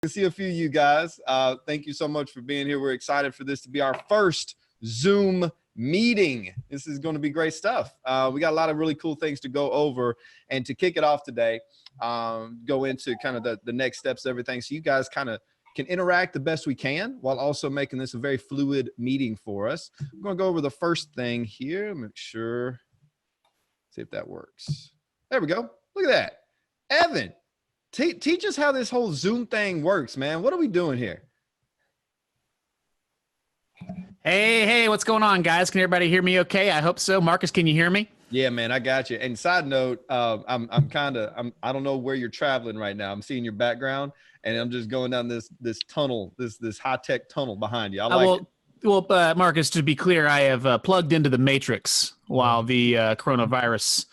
To see a few of you guys. Thank you so much for being here. We're excited for this to be our first Zoom meeting. This is going to be great stuff. We got a lot of really cool things to go over, and to kick it off today, go into kind of the next steps, everything. So you guys kind of can interact the best we can while also making this a very fluid meeting for us. I'm going to go over the first thing here. Make sure, see if that works. There we go. Look at that. Evan, teach us how this whole Zoom thing works, man. What are we doing here? Hey, what's going on, guys? Can everybody hear me okay? I hope so. Marcus, can you hear me? Yeah, man, I got you. And side note, I don't know where you're traveling right now. I'm seeing your background, and I'm just going down this tunnel, this high-tech tunnel behind you. I like it. Well, Marcus, to be clear, I have plugged into the Matrix while the coronavirus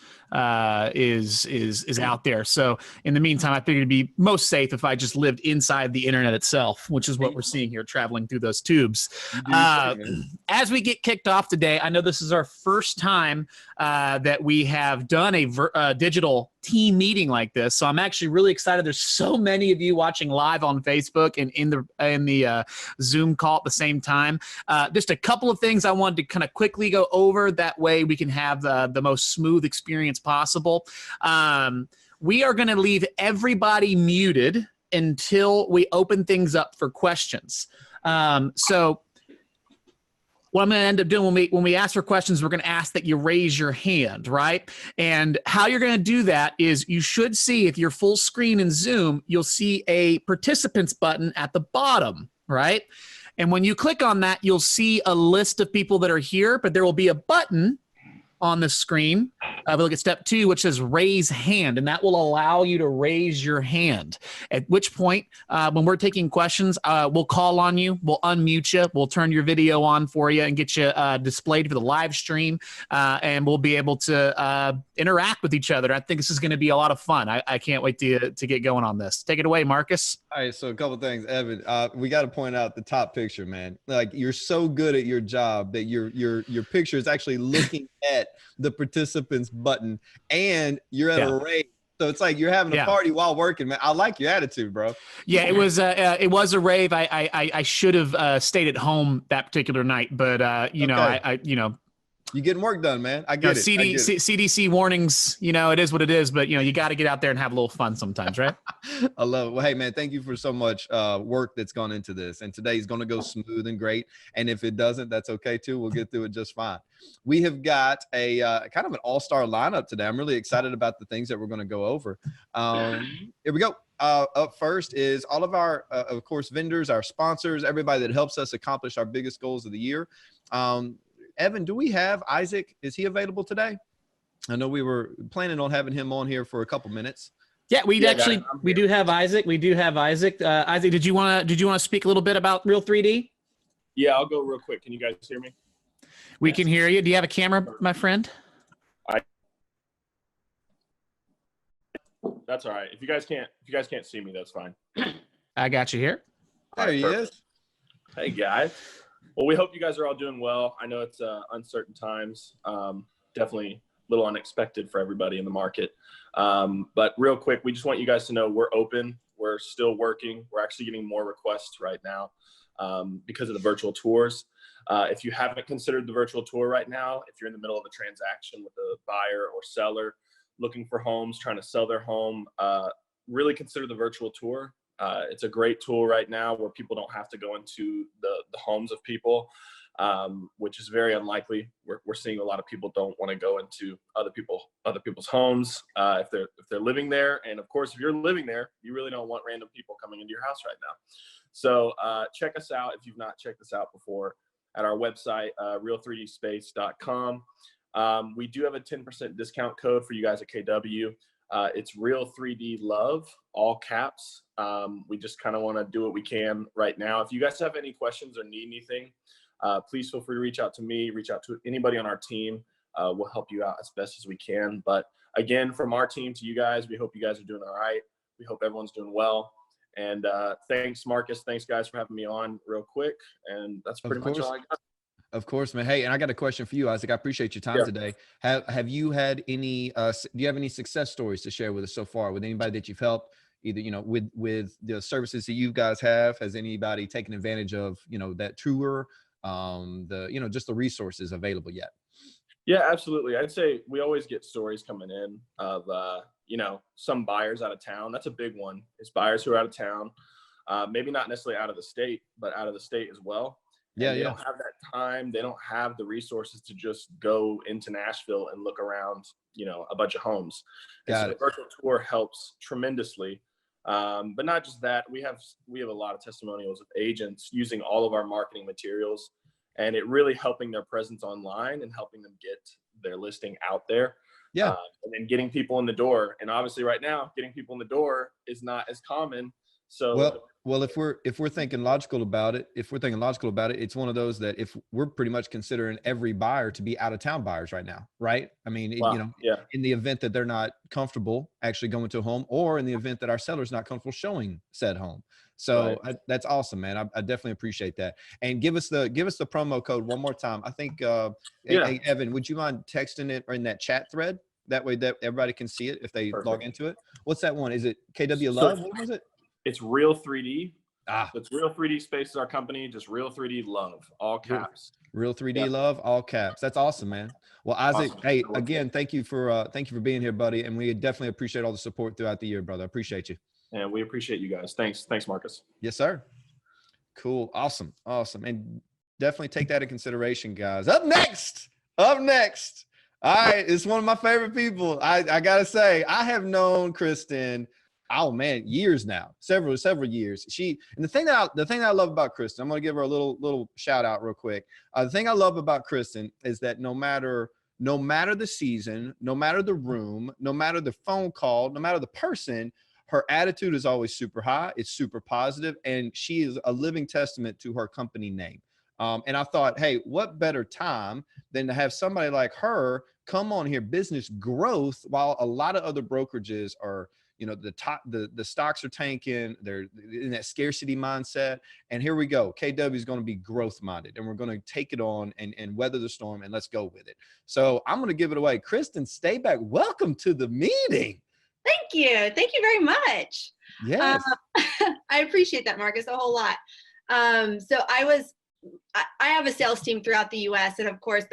is out there. So in the meantime, I figured it'd be most safe if I just lived inside the internet itself, which is what we're seeing here, traveling through those tubes. As we get kicked off today, I know this is our first time that we have done a digital team meeting like this. So I'm actually really excited. There's so many of you watching live on Facebook and in the Zoom call at the same time. Just a couple of things I wanted to kind of quickly go over. That way we can have the most smooth experience possible. We are going to leave everybody muted until we open things up for questions. So what I'm going to end up doing when we ask for questions, we're going to ask that you raise your hand, right? And how you're going to do that is you should see, if you're full screen in Zoom, you'll see a participants button at the bottom, right? And when you click on that, you'll see a list of people that are here, but there will be a button on the screen. We look at step 2, which says raise hand, and that will allow you to raise your hand. At which point, when we're taking questions, we'll call on you, we'll unmute you, we'll turn your video on for you and get you displayed for the live stream, and we'll be able to interact with each other. I think this is going to be a lot of fun. I can't wait to get going on this. Take it away, Marcus. All right, so a couple of things, Evan. We got to point out the top picture, man. Like, you're so good at your job that your picture is actually looking at the participants button, and you're at a rave. So it's like you're having a party while working, man. I like your attitude, bro. Yeah, it was a rave. I should have stayed at home that particular night, but you getting work done, man. I get it. CDC warnings, it is what it is, but you got to get out there and have a little fun sometimes, right? I love it. Well, hey, man, thank you for so much work that's gone into this. And today's going to go smooth and great. And if it doesn't, that's okay too. We'll get through it just fine. We have got a kind of an all-star lineup today. I'm really excited about the things that we're going to go over. Here we go. Up first is all of our, of course, vendors, our sponsors, everybody that helps us accomplish our biggest goals of the year. Evan, do we have Isaac? Is he available today? I know we were planning on having him on here for a couple minutes. Yeah, we do have Isaac. We do have Isaac. Isaac, did you want to speak a little bit about Real 3D? Yeah, I'll go real quick. Can you guys hear me? We can hear you. Do you have a camera, my friend? That's all right. If you guys can't see me, that's fine. I got you here. There he is. Hey guys. Well, we hope you guys are all doing well. I know it's uncertain times. Definitely a little unexpected for everybody in the market. But real quick, we just want you guys to know we're open. We're still working. We're actually getting more requests right now because of the virtual tours. If you haven't considered the virtual tour right now, if you're in the middle of a transaction with a buyer or seller looking for homes, trying to sell their home, really consider the virtual tour. It's a great tool right now where people don't have to go into the homes of people, which is very unlikely. We're seeing a lot of people don't want to go into other people's homes if they're living there. And of course, if you're living there, you really don't want random people coming into your house right now. So check us out if you've not checked us out before at our website, real3dspace.com. We do have a 10% discount code for you guys at KW. It's Real 3D Love, all caps. We just kind of want to do what we can right now. If you guys have any questions or need anything, please feel free to reach out to me, reach out to anybody on our team. We'll help you out as best as we can. But again, from our team to you guys, we hope you guys are doing all right. We hope everyone's doing well. And thanks, Marcus. Thanks, guys, for having me on real quick. And that's pretty much all I got. Of course, man. Hey, and I got a question for you, Isaac. I appreciate your time today. Have you had any, do you have any success stories to share with us so far with anybody that you've helped? either, with the services that you guys have, has anybody taken advantage of, that tour, just the resources available yet? Yeah, absolutely. I'd say we always get stories coming in of, some buyers out of town. That's a big one. It's buyers who are out of town, maybe not necessarily out of the state, but out of the state as well. Yeah, They don't have that time. They don't have the resources to just go into Nashville and look around, a bunch of homes. And so the virtual tour helps tremendously. But not just that, we have a lot of testimonials of agents using all of our marketing materials, and it really helping their presence online and helping them get their listing out there. Yeah. And then getting people in the door. And obviously right now, getting people in the door is not as common. So well, if we're thinking logical about it, it's one of those that if we're pretty much considering every buyer to be out of town buyers right now, right? I mean, in the event that they're not comfortable actually going to a home, or in the event that our seller's not comfortable showing said home. So that's awesome, man. I definitely appreciate that. And give us the promo code one more time. I think, hey, Evan, would you mind texting it or in that chat thread? That way that everybody can see it if they log into it. What's that one? Is it KW Love? What was it? It's Real 3D. So it's Real 3D Space is our company. Just Real 3D Love, all caps. Real 3D Love, all caps. That's awesome, man. Well, Isaac, hey, again, thank you for being here, buddy. And we definitely appreciate all the support throughout the year, brother. I appreciate you. And we appreciate you guys. Thanks, Marcus. Yes, sir. Cool. Awesome. And definitely take that into consideration, guys. Up next. All right. It's one of my favorite people. I gotta say, I have known Kristen, oh man, years now, several years. And the thing that I love about Kristen, I'm gonna give her a little shout out real quick. The thing I love about Kristen is that no matter the season, no matter the room, no matter the phone call, no matter the person, her attitude is always super high. It's super positive, and she is a living testament to her company name. And I thought, hey, what better time than to have somebody like her come on here, business growth, while a lot of other brokerages are, the stocks are tanking, they're in that scarcity mindset. And here we go. KW is going to be growth minded, and we're going to take it on and weather the storm, and let's go with it. So I'm going to give it away. Kristen Stayback, welcome to the meeting. Thank you. Thank you very much. Yes. I appreciate that, Marcus, a whole lot. So I have a sales team throughout the US, and of course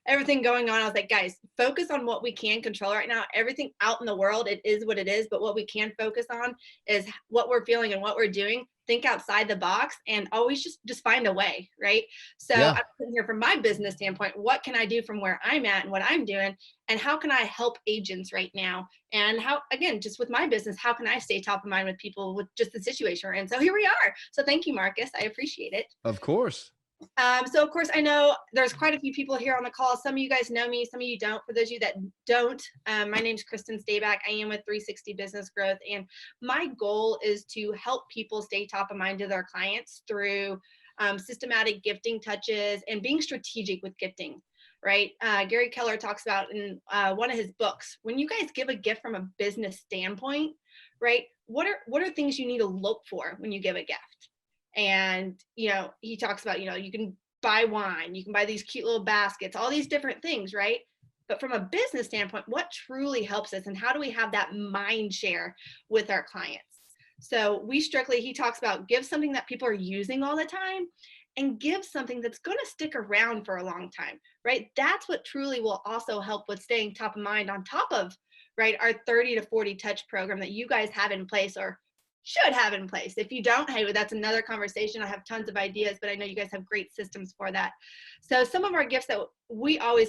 everything going on. I was like, guys, focus on what we can control right now. Everything out in the world, it is what it is, but what we can focus on is what we're feeling and what we're doing. Think outside the box and always just find a way, right? So I'm sitting here from my business standpoint, what can I do from where I'm at and what I'm doing, and how can I help agents right now? And how, again, just with my business, how can I stay top of mind with people with just the situation we're in? So here we are. So thank you, Marcus. I appreciate it. Of course. So of course, I know there's quite a few people here on the call. Some of you guys know me, some of you don't. For those of you that don't, my name's Kristen Stayback. I am with 360 Business Growth, and my goal is to help people stay top of mind to their clients through systematic gifting touches and being strategic with gifting, right? Gary Keller talks about in one of his books, when you guys give a gift from a business standpoint, right? What are things you need to look for when you give a gift? And, he talks about, you can buy wine, you can buy these cute little baskets, all these different things, right? But from a business standpoint, what truly helps us and how do we have that mind share with our clients? So he talks about give something that people are using all the time and give something that's going to stick around for a long time, right? That's what truly will also help with staying top of mind on top of, right, our 30 to 40 touch program that you guys have in place or should have in place. If you don't, hey, that's another conversation. I have tons of ideas, but I know you guys have great systems for that. So some of our gifts that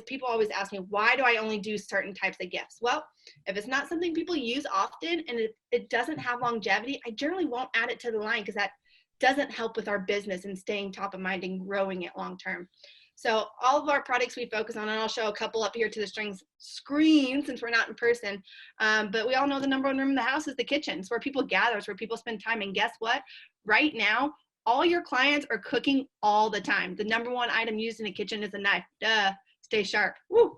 people always ask me, why do I only do certain types of gifts? Well, if it's not something people use often and it doesn't have longevity, I generally won't add it to the line because that doesn't help with our business and staying top of mind and growing it long term. So all of our products we focus on, and I'll show a couple up here to the screen since we're not in person, but we all know the number one room in the house is the kitchen. It's where people gather, it's where people spend time. And guess what? Right now, all your clients are cooking all the time. The number one item used in the kitchen is a knife. Duh, stay sharp. Woo.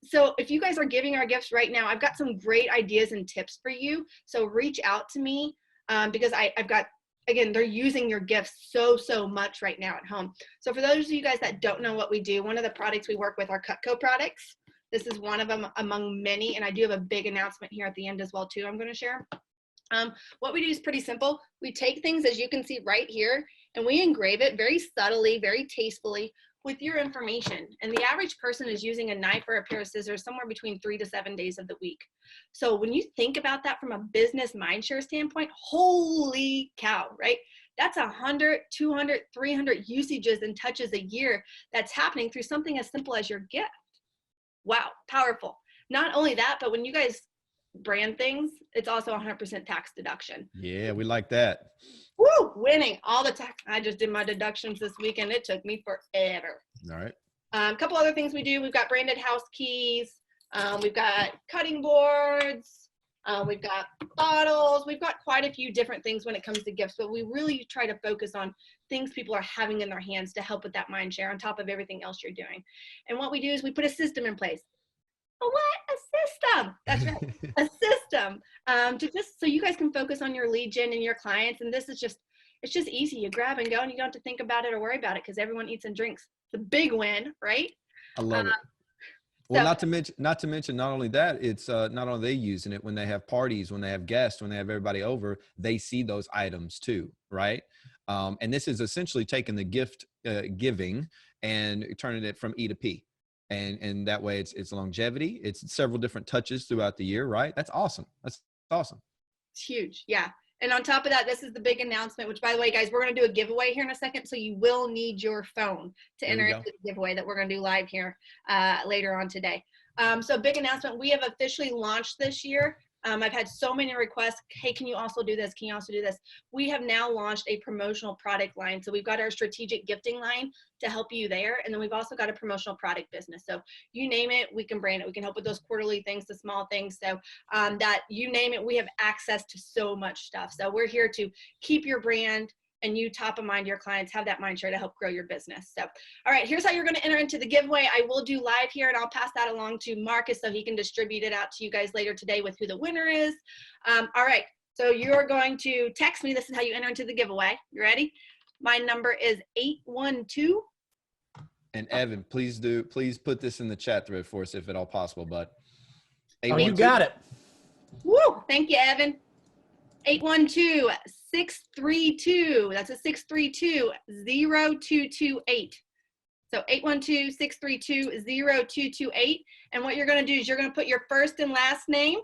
So if you guys are giving our gifts right now, I've got some great ideas and tips for you. So reach out to me because I've got, again, they're using your gifts so much right now at home. So for those of you guys that don't know what we do, one of the products we work with are Cutco products. This is one of them among many, and I do have a big announcement here at the end as well too I'm going to share. What we do is pretty simple. We take things, as you can see right here, and we engrave it very subtly, very tastefully with your information. And the average person is using a knife or a pair of scissors somewhere between 3 to 7 days of the week. So when you think about that from a business mindshare standpoint, holy cow, right? That's 100, 200, 300 usages and touches a year that's happening through something as simple as your gift. Wow, powerful. Not only that, but when you guys brand things, it's also 100% tax deduction. Yeah, we like that. Woo, winning all the tax. I just did my deductions this weekend. It took me forever. All right. A couple other things we do. We've got branded house keys. We've got cutting boards. We've got bottles. We've got quite a few different things when it comes to gifts, but we really try to focus on things people are having in their hands to help with that mind share on top of everything else you're doing. And what we do is we put a system in place. A what? A system. That's right. A system. To just so you guys can focus on your lead gen and your clients. And this is just, it's just easy. You grab and go, and you don't have to think about it or worry about it because everyone eats and drinks. It's a big win, right? I love it. Well, not to mention, not only that, it's not only they using it when they have parties, when they have guests, when they have everybody over, they see those items too, right? And this is essentially taking the gift giving and turning it from E to P. And that way it's longevity. It's several different touches throughout the year, right? That's awesome. That's awesome. It's huge. Yeah. And on top of that, this is the big announcement, which by the way, guys, we're going to do a giveaway here in a second. So you will need your phone to enter into the giveaway that we're going to do live here later on today. So big announcement. We have officially launched this year. I've had so many requests. Hey, can you also do this? Can you also do this? We have now launched a promotional product line. So we've got our strategic gifting line to help you there. And then we've also got a promotional product business. So you name it, we can brand it. We can help with those quarterly things, the small things. So that you name it, we have access to so much stuff. So we're here to keep your brand and you top of mind, your clients have that mind share to help grow your business. So, all right, here's how you're going to enter into the giveaway. I will do live here and I'll pass that along to Marcus so he can distribute it out to you guys later today with who the winner is. All right, so you're going to text me. This is how you enter into the giveaway. You ready? My number is 812. And Evan, please put this in the chat thread for us if at all possible, bud. Oh, you got it. Woo, thank you, Evan. 812-632, that's a 632-0228. So 812-632-0228. And what you're going to do is you're going to put your first and last name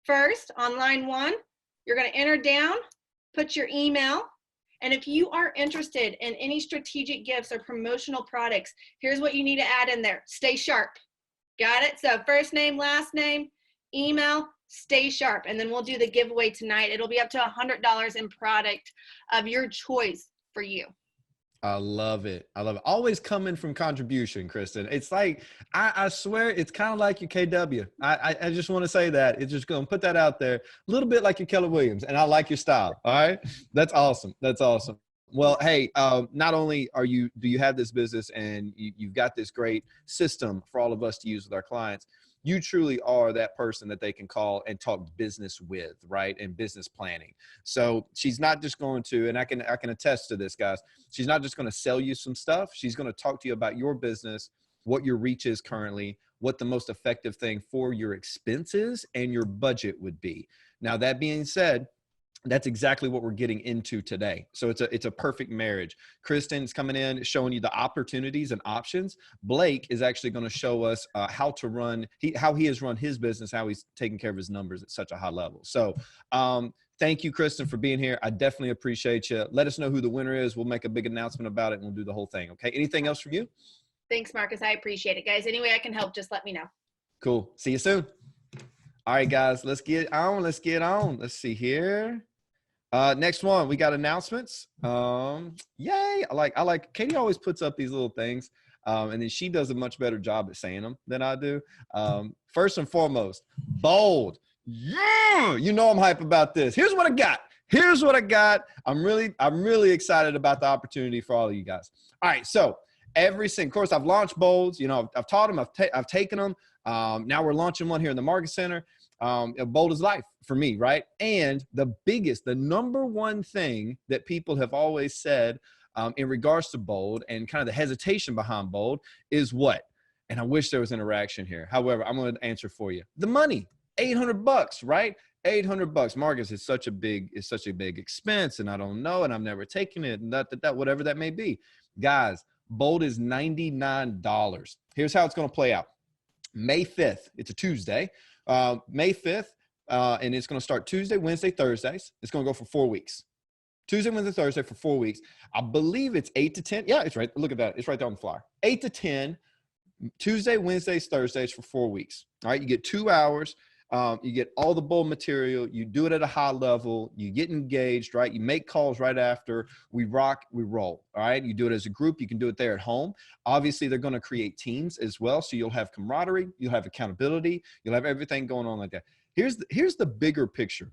first on line 1. You're going to enter down, put your email. And if you are interested in any strategic gifts or promotional products, here's what you need to add in there. Stay sharp. Got it? So first name, last name, email, stay sharp. And then we'll do the giveaway tonight. It'll be up to $100 in product of your choice for you. I love it. I love it. Always coming from contribution, Kristen. It's like, I swear, it's kind of like your KW. I just want to say that. It's just going to put that out there. A little bit like your Keller Williams. And I like your style. All right. That's awesome. That's awesome. Well, hey, not only do you have this business and you've got this great system for all of us to use with our clients, you truly are that person that they can call and talk business with, right? And business planning. So she's not just going to, and I can attest to this, guys. She's not just going to sell you some stuff. She's going to talk to you about your business, what your reach is currently, what the most effective thing for your expenses and your budget would be. Now, that being said, that's exactly what we're getting into today. So it's a perfect marriage. Kristen's coming in, showing you the opportunities and options. Blake is actually going to show us how he has run his business, how he's taking care of his numbers at such a high level. So thank you, Kristen, for being here. I definitely appreciate you. Let us know who the winner is. We'll make a big announcement about it and we'll do the whole thing. Okay. Anything else from you? Thanks, Marcus. I appreciate it, guys. Any way I can help, just let me know. Cool. See you soon. All right, guys, let's get on. Let's see here. Next one, we got announcements. Yay. I like Katie always puts up these little things. And then she does a much better job at saying them than I do. First and foremost, bold. Yeah. You know, I'm hype about this. Here's what I got. I'm really excited about the opportunity for all of you guys. All right. So of course I've launched bolds, you know, I've taught them, I've taken them. Now we're launching one here in the Market Center. Bold is life for me, right? And the number one thing that people have always said in regards to bold and kind of the hesitation behind bold is what? And I wish there was interaction here. However, I'm going to answer for you. The money, $800, right? $800. Marcus, it's such a big expense, and I don't know, and I've never taken it, and that, whatever that may be. Guys, Bold is $99. Here's how it's going to play out. May 5th, it's a Tuesday. May 5th, and it's going to start Tuesday, Wednesday, Thursdays. It's going to go for 4 weeks. Tuesday, Wednesday, Thursday for 4 weeks. I believe it's 8 to 10. Yeah, it's right. Look at that. It's right there on the flyer. 8 to 10, Tuesday, Wednesdays, Thursdays for 4 weeks. All right, you get 2 hours. You get all the Bold material. You do it at a high level. You get engaged, right? You make calls right after. We rock, we roll, all right? You do it as a group. You can do it there at home. Obviously, they're going to create teams as well, so you'll have camaraderie. You'll have accountability. You'll have everything going on like that. Here's the bigger picture.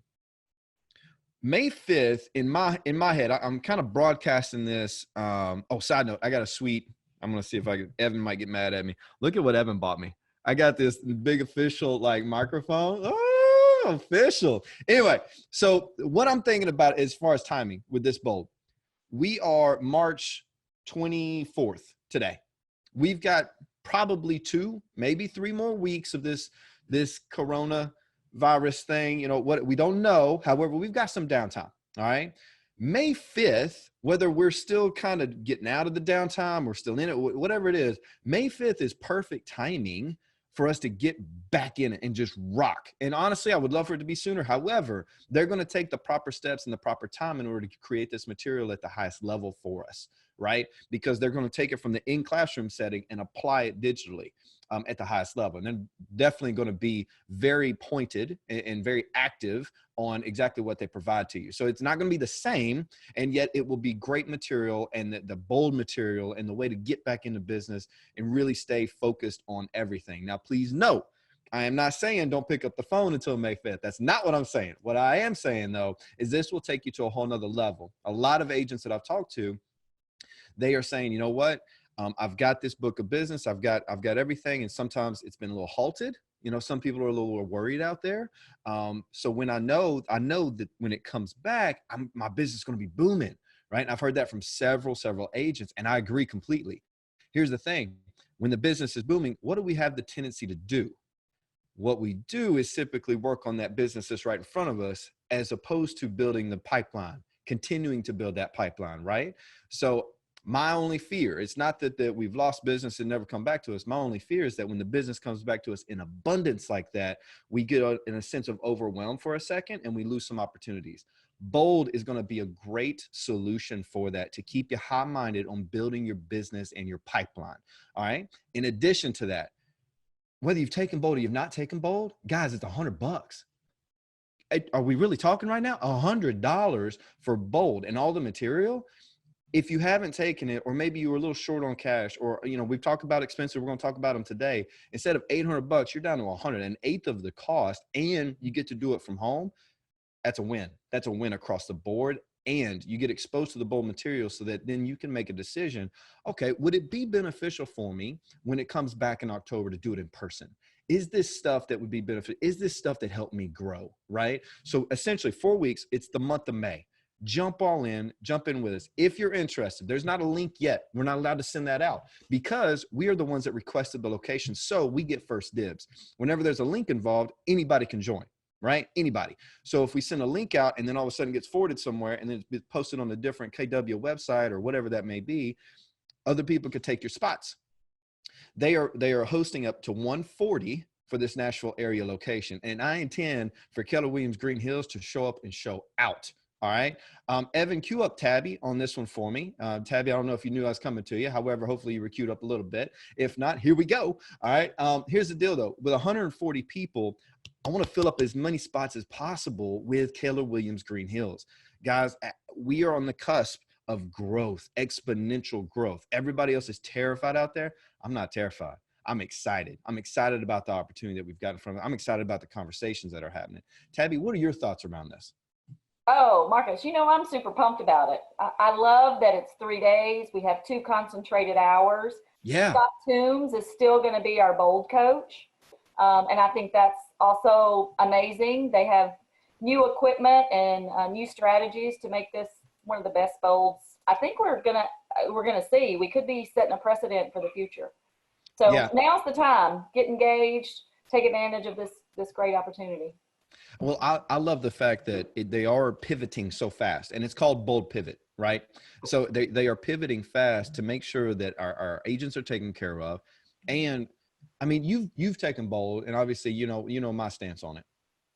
May 5th, in my head, I'm kind of broadcasting this. Side note, I got a sweet. I'm going to see if Evan might get mad at me. Look at what Evan bought me. I got this big official like microphone. Oh, official. Anyway, so what I'm thinking about as far as timing with this Bold, we are March 24th today. We've got probably 2, maybe 3 more weeks of this coronavirus thing. You know what? We don't know. However, we've got some downtime. All right. May 5th, whether we're still kind of getting out of the downtime or still in it, whatever it is, May 5th is perfect timing for us to get back in it and just rock. And honestly, I would love for it to be sooner. However, they're going to take the proper steps and the proper time in order to create this material at the highest level for us, right? Because they're going to take it from the in-classroom setting and apply it digitally at the highest level. And they're definitely going to be very pointed and very active on exactly what they provide to you. So it's not going to be the same, and yet it will be great material, and the Bold material and the way to get back into business and really stay focused on everything. Now, please note, I am not saying don't pick up the phone until May 5th. That's not what I'm saying. What I am saying, though, is this will take you to a whole nother level. A lot of agents that I've talked to, they are saying, you know what? I've got this book of business. I've got everything. And sometimes it's been a little halted. You know, some people are a little worried out there. So when I know that when it comes back, my business is going to be booming, right? And I've heard that from several agents, and I agree completely. Here's the thing. When the business is booming, what do we have the tendency to do? What we do is typically work on that business that's right in front of us, as opposed to building the pipeline, continuing to build that pipeline, right? So my only fear, it's not that we've lost business and never come back to us. My only fear is that when the business comes back to us in abundance like that, we get in a sense of overwhelmed for a second and we lose some opportunities. Bold is going to be a great solution for that, to keep you high-minded on building your business and your pipeline. All right. In addition to that, whether you've taken Bold or you've not taken Bold, guys, it's $100. Are we really talking right now? $100 for Bold and all the material. If you haven't taken it, or maybe you were a little short on cash, or, you know, we've talked about expensive, we're going to talk about them today. Instead of $800, you're down to 100, an eighth of the cost, and you get to do it from home. That's a win. That's a win across the board. And you get exposed to the Bold material so that then you can make a decision. Okay, would it be beneficial for me when it comes back in October to do it in person? Is this stuff that would be beneficial? Is this stuff that helped me grow, right? So essentially 4 weeks, it's the month of May. Jump in with us. If you're interested, there's not a link yet. We're not allowed to send that out because we are the ones that requested the location. So we get first dibs. Whenever there's a link involved, anybody can join, right? Anybody. So if we send a link out and then all of a sudden gets forwarded somewhere and then it's posted on a different KW website or whatever that may be, other people could take your spots. They are hosting up to 140 for this Nashville area location. And I intend for Keller Williams Green Hills to show up and show out. All right. Evan, cue up Tabby on this one for me. Tabby, I don't know if you knew I was coming to you. However, hopefully you were queued up a little bit. If not, here we go. All right. Here's the deal, though. With 140 people, I want to fill up as many spots as possible with Keller Williams Green Hills. Guys, we are on the cusp of growth, exponential growth. Everybody else is terrified out there. I'm not terrified. I'm excited. I'm excited about the opportunity that we've got in front of us. I'm excited about the conversations that are happening. Tabby, what are your thoughts around this? Oh, Marcus, you know, I'm super pumped about it. I love that it's 3 days. We have 2 concentrated hours. Yeah. Scott Toombs is still going to be our Bold coach. And I think that's also amazing. They have new equipment and new strategies to make this one of the best Bolds. I think we're gonna see. We could be setting a precedent for the future. So Yeah. now's the time. Get engaged. Take advantage of this great opportunity. Well, I love the fact that they are pivoting so fast, and it's called bold pivot, right? So they are pivoting fast to make sure that our agents are taken care of. And I mean, you've taken bold, and obviously, you know my stance on it.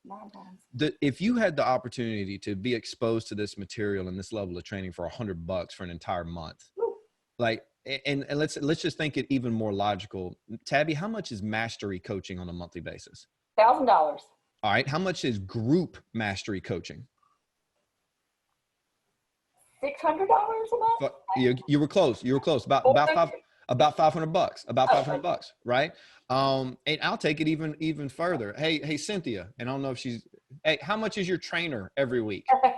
9 times. If you had the opportunity to be exposed to this material and this level of training for $100 for an entire month, Woo. like, and let's just think it even more logical. Tabby, how much is mastery coaching on a monthly basis? $1,000. All right. How much is group mastery coaching? $600 a month. You were close. You were close. About $500. About $500, right? And I'll take it even further. Hey, Cynthia, and I don't know if hey, how much is your trainer every week? Yeah.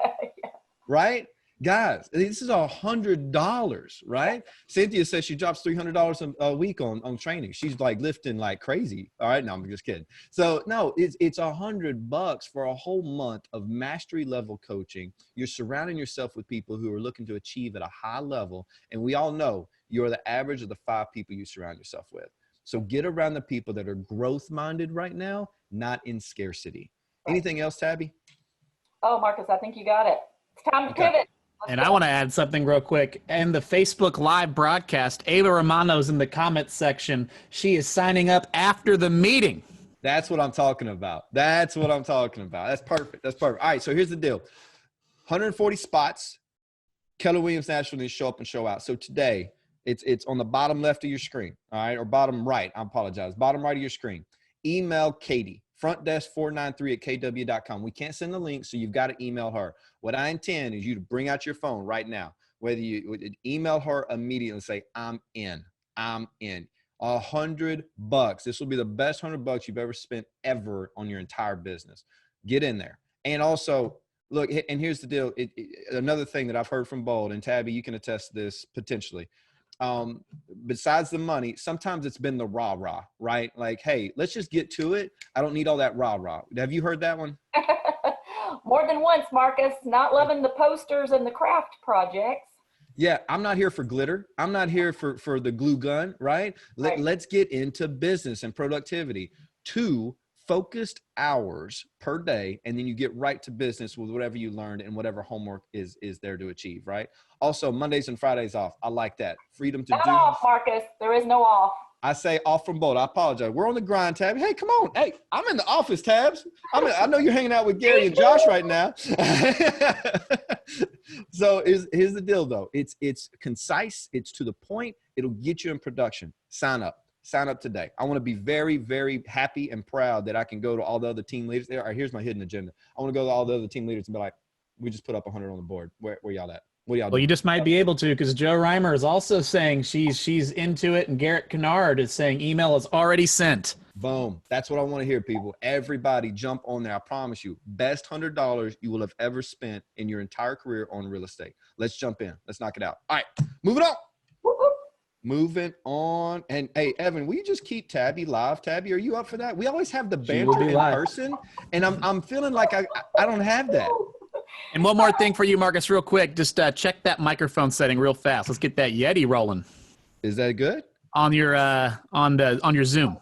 Right? Guys, this is $100, right? Cynthia says she drops $300 a week on training. She's like lifting like crazy. All right, no, I'm just kidding. So no, it's $100 for a whole month of mastery level coaching. You're surrounding yourself with people who are looking to achieve at a high level, and we all know you're the average of the 5 people you surround yourself with. So get around the people that are growth minded right now, not in scarcity. Right. Anything else, Tabby? Oh, Marcus, I think you got it. It's time to pivot. And I want to add something real quick. In the Facebook Live broadcast, Ava Romano's in the comments section. She is signing up after the meeting. That's what I'm talking about. That's perfect. All right, so here's the deal. 140 spots. Keller Williams National needs to show up and show out. So today, it's on the bottom left of your screen, all right, or bottom right. I apologize. Bottom right of your screen. Email Katie, frontdesk493@kw.com. We can't send the link, so you've got to email her. What I intend is you to bring out your phone right now, whether you email her immediately and say, I'm in. $100. This will be the best $100 you've ever spent ever on your entire business. Get in there. And also, look, and here's the deal. Another thing that I've heard from Bold, and Tabby, you can attest to this potentially. Besides the money, sometimes it's been the rah-rah, right? Like, hey, let's just get to it. I don't need all that rah-rah. Have you heard that one? More than once, Marcus. Not loving the posters and the craft projects. Yeah, I'm not here for glitter. I'm not here for the glue gun, right? Let's get into business and productivity. 2 focused hours per day, and then you get right to business with whatever you learned and whatever homework is there to achieve, right? Also, Mondays and Fridays off. I like that. Freedom to do. Off, Marcus. There is no off. I say off from Bold. I apologize. We're on the grind, Tabby. Hey, come on. Hey, I'm in the office, Tabs. I know you're hanging out with Gary and Josh right now. So here's the deal, though. It's concise. It's to the point. It'll get you in production. Sign up today. I want to be very, very happy and proud that I can go to all the other team leaders. All right, here's my hidden agenda. I want to go to all the other team leaders and be like, we just put up 100 on the board. Where y'all at? What y'all doing? Well, you just might be able to, because Joe Reimer is also saying she's into it, and Garrett Kennard is saying email is already sent. Boom. That's what I want to hear, people. Everybody jump on there. I promise you, best $100 you will have ever spent in your entire career on real estate. Let's jump in. Let's knock it out. All right, moving on. Moving on. And hey, Evan, will you just keep Tabby live? Tabby, are you up for that? We always have the banter in person, and I'm feeling like I don't have that. And one more thing for you, Marcus, real quick. Just check that microphone setting real fast. Let's get that Yeti rolling. Is that good? On your on your Zoom.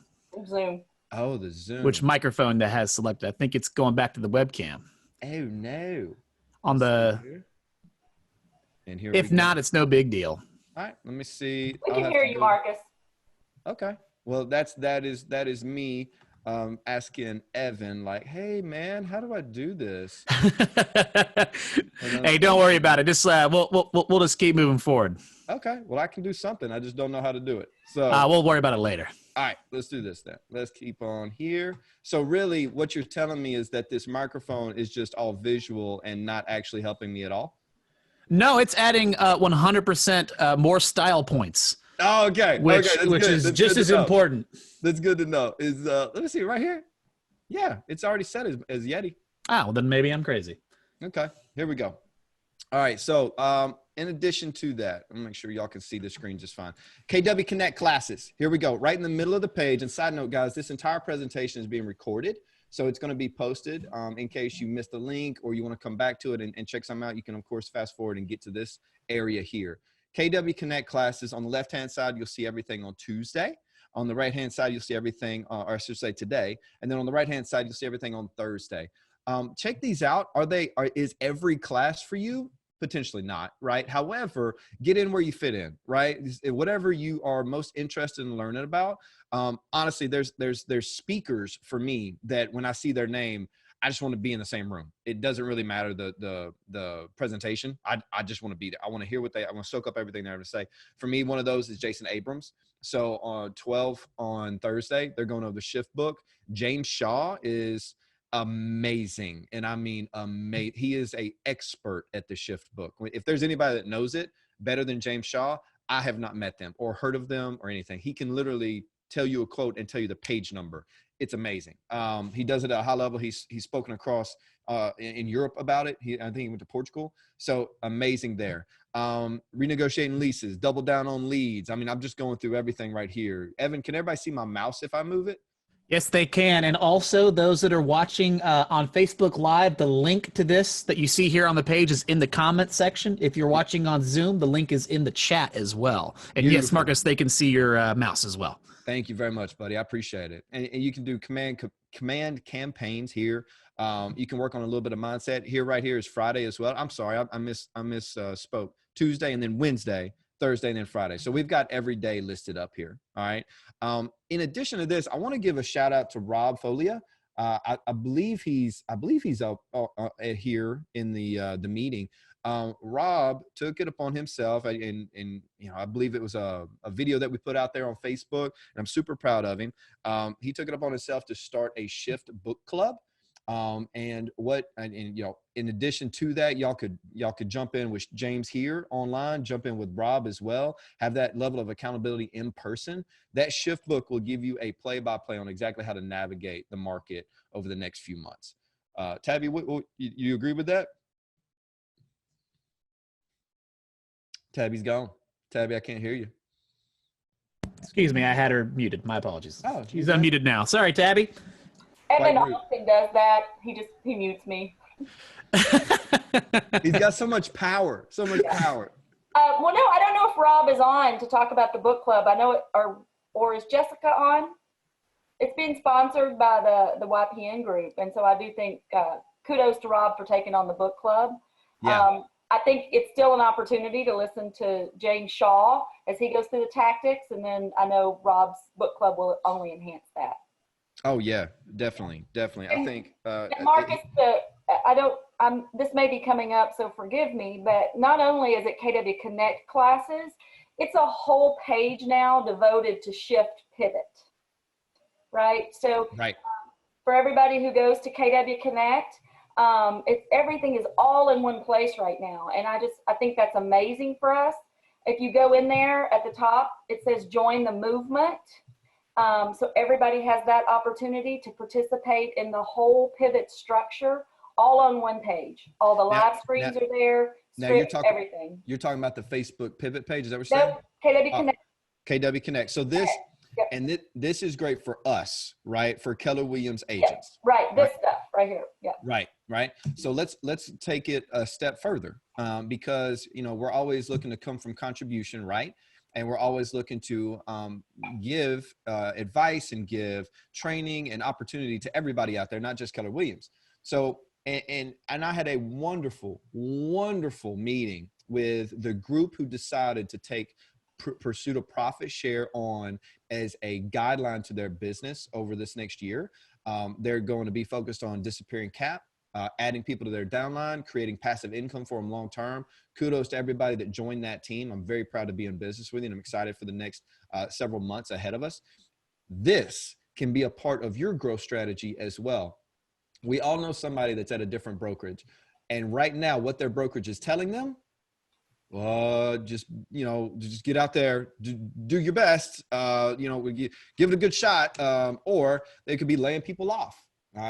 Zoom. Oh, the Zoom. Which microphone that has selected? I think it's going back to the webcam. Oh no. On the. And here. If not, it's no big deal. All right, let me see. We can hear you, Marcus. Okay. Well, that is me asking Evan, like, hey man, how do I do this? Hey, don't worry about it. Just we'll just keep moving forward. Okay. Well, I can do something. I just don't know how to do it. So we'll worry about it later. All right, let's do this then. Let's keep on here. So really what you're telling me is that this microphone is just all visual and not actually helping me at all? No, it's adding 100% more style points. Oh, okay. Which is just as important. That's good to know. Is let me see right here. Yeah, it's already set as Yeti. Ah, well then maybe I'm crazy. Okay, here we go. All right, so in addition to that, I'm gonna make sure y'all can see the screen just fine. KW Connect classes. Here we go, right in the middle of the page. And side note, guys, this entire presentation is being recorded. So it's going to be posted in case you missed the link or you want to come back to it and check something out. You can, of course, fast forward and get to this area here. KW Connect classes on the left-hand side, you'll see everything on Tuesday. On the right-hand side, you'll see everything, or I should say today. And then on the right-hand side, you'll see everything on Thursday. Check these out. Is every class for you? Potentially not, right? However, get in where you fit in, right? Whatever you are most interested in learning about. Honestly, there's speakers for me that when I see their name, I just want to be in the same room. It doesn't really matter the presentation. I just want to be there. I want to hear I want to soak up everything they have to say. For me, one of those is Jason Abrams. So on 12 on Thursday, they're going over the shift book. James Shaw is amazing. And I mean, amazing. He is an expert at the shift book. If there's anybody that knows it better than James Shaw, I have not met them or heard of them or anything. He can literally tell you a quote and tell you the page number. It's amazing. He does it at a high level. He's spoken across in Europe about it. I think he went to Portugal. So amazing there. Renegotiating leases, double down on leads. I mean, I'm just going through everything right here. Evan, can everybody see my mouse if I move it? Yes, they can. And also those that are watching on Facebook Live, the link to this that you see here on the page is in the comment section. If you're watching on Zoom, the link is in the chat as well. And Beautiful. yes, Marcus, they can see your mouse as well. Thank you very much, buddy. I appreciate it. And you can do command campaigns here. You can work on a little bit of mindset here. Right here is Friday as well. I'm sorry, I misspoke. Tuesday and then Wednesday, Thursday and then Friday. So we've got every day listed up here. All right. In addition to this, I want to give a shout out to Rob Folia. I believe he's up here in the meeting. Rob took it upon himself, and I believe it was a video that we put out there on Facebook, and I'm super proud of him. He took it upon himself to start a shift book club. In addition to that, y'all could jump in with James here online, jump in with Rob as well, have that level of accountability in person. That shift book will give you a play-by-play on exactly how to navigate the market over the next few months. Tabby, you agree with that? Tabby's gone. Tabby, I can't hear you. Excuse me, I had her muted. My apologies. Oh, she's unmuted now. Sorry, Tabby. Evan often does that. He mutes me. He's got so much power. So much power. Well, no, I don't know if Rob is on to talk about the book club. I know it, or is Jessica on? It's being sponsored by the YPN group, and so I do think kudos to Rob for taking on the book club. Yeah. I think it's still an opportunity to listen to James Shaw as he goes through the tactics, and then I know Rob's book club will only enhance that. Oh yeah, definitely. I think. Marcus, this may be coming up, so forgive me, but not only is it KW Connect classes, it's a whole page now devoted to shift pivot, right? So right. For everybody who goes to KW Connect, everything is all in one place right now. And I think that's amazing for us. If you go in there at the top, it says join the movement. So everybody has that opportunity to participate in the whole pivot structure all on one page. All the live screens are there, scripts, everything. You're talking about the Facebook pivot page. Is that what you're saying? KW Connect. KW Connect. So this, yep. And this is great for us, right? For Keller Williams agents. Yep. Right. This stuff right here. Yeah. Right. So let's take it a step further because, we're always looking to come from contribution, right? And we're always looking to give advice and give training and opportunity to everybody out there, not just Keller Williams. So, and I had a wonderful meeting with the group who decided to take Pursuit of Profit Share on as a guideline to their business over this next year. They're going to be focused on disappearing cap, adding people to their downline, creating passive income for them long term. Kudos to everybody that joined that team. I'm very proud to be in business with you, and I'm excited for the next several months ahead of us. This can be a part of your growth strategy as well. We all know somebody that's at a different brokerage, and right now what their brokerage is telling them, just get out there, do your best, give it a good shot, or they could be laying people off.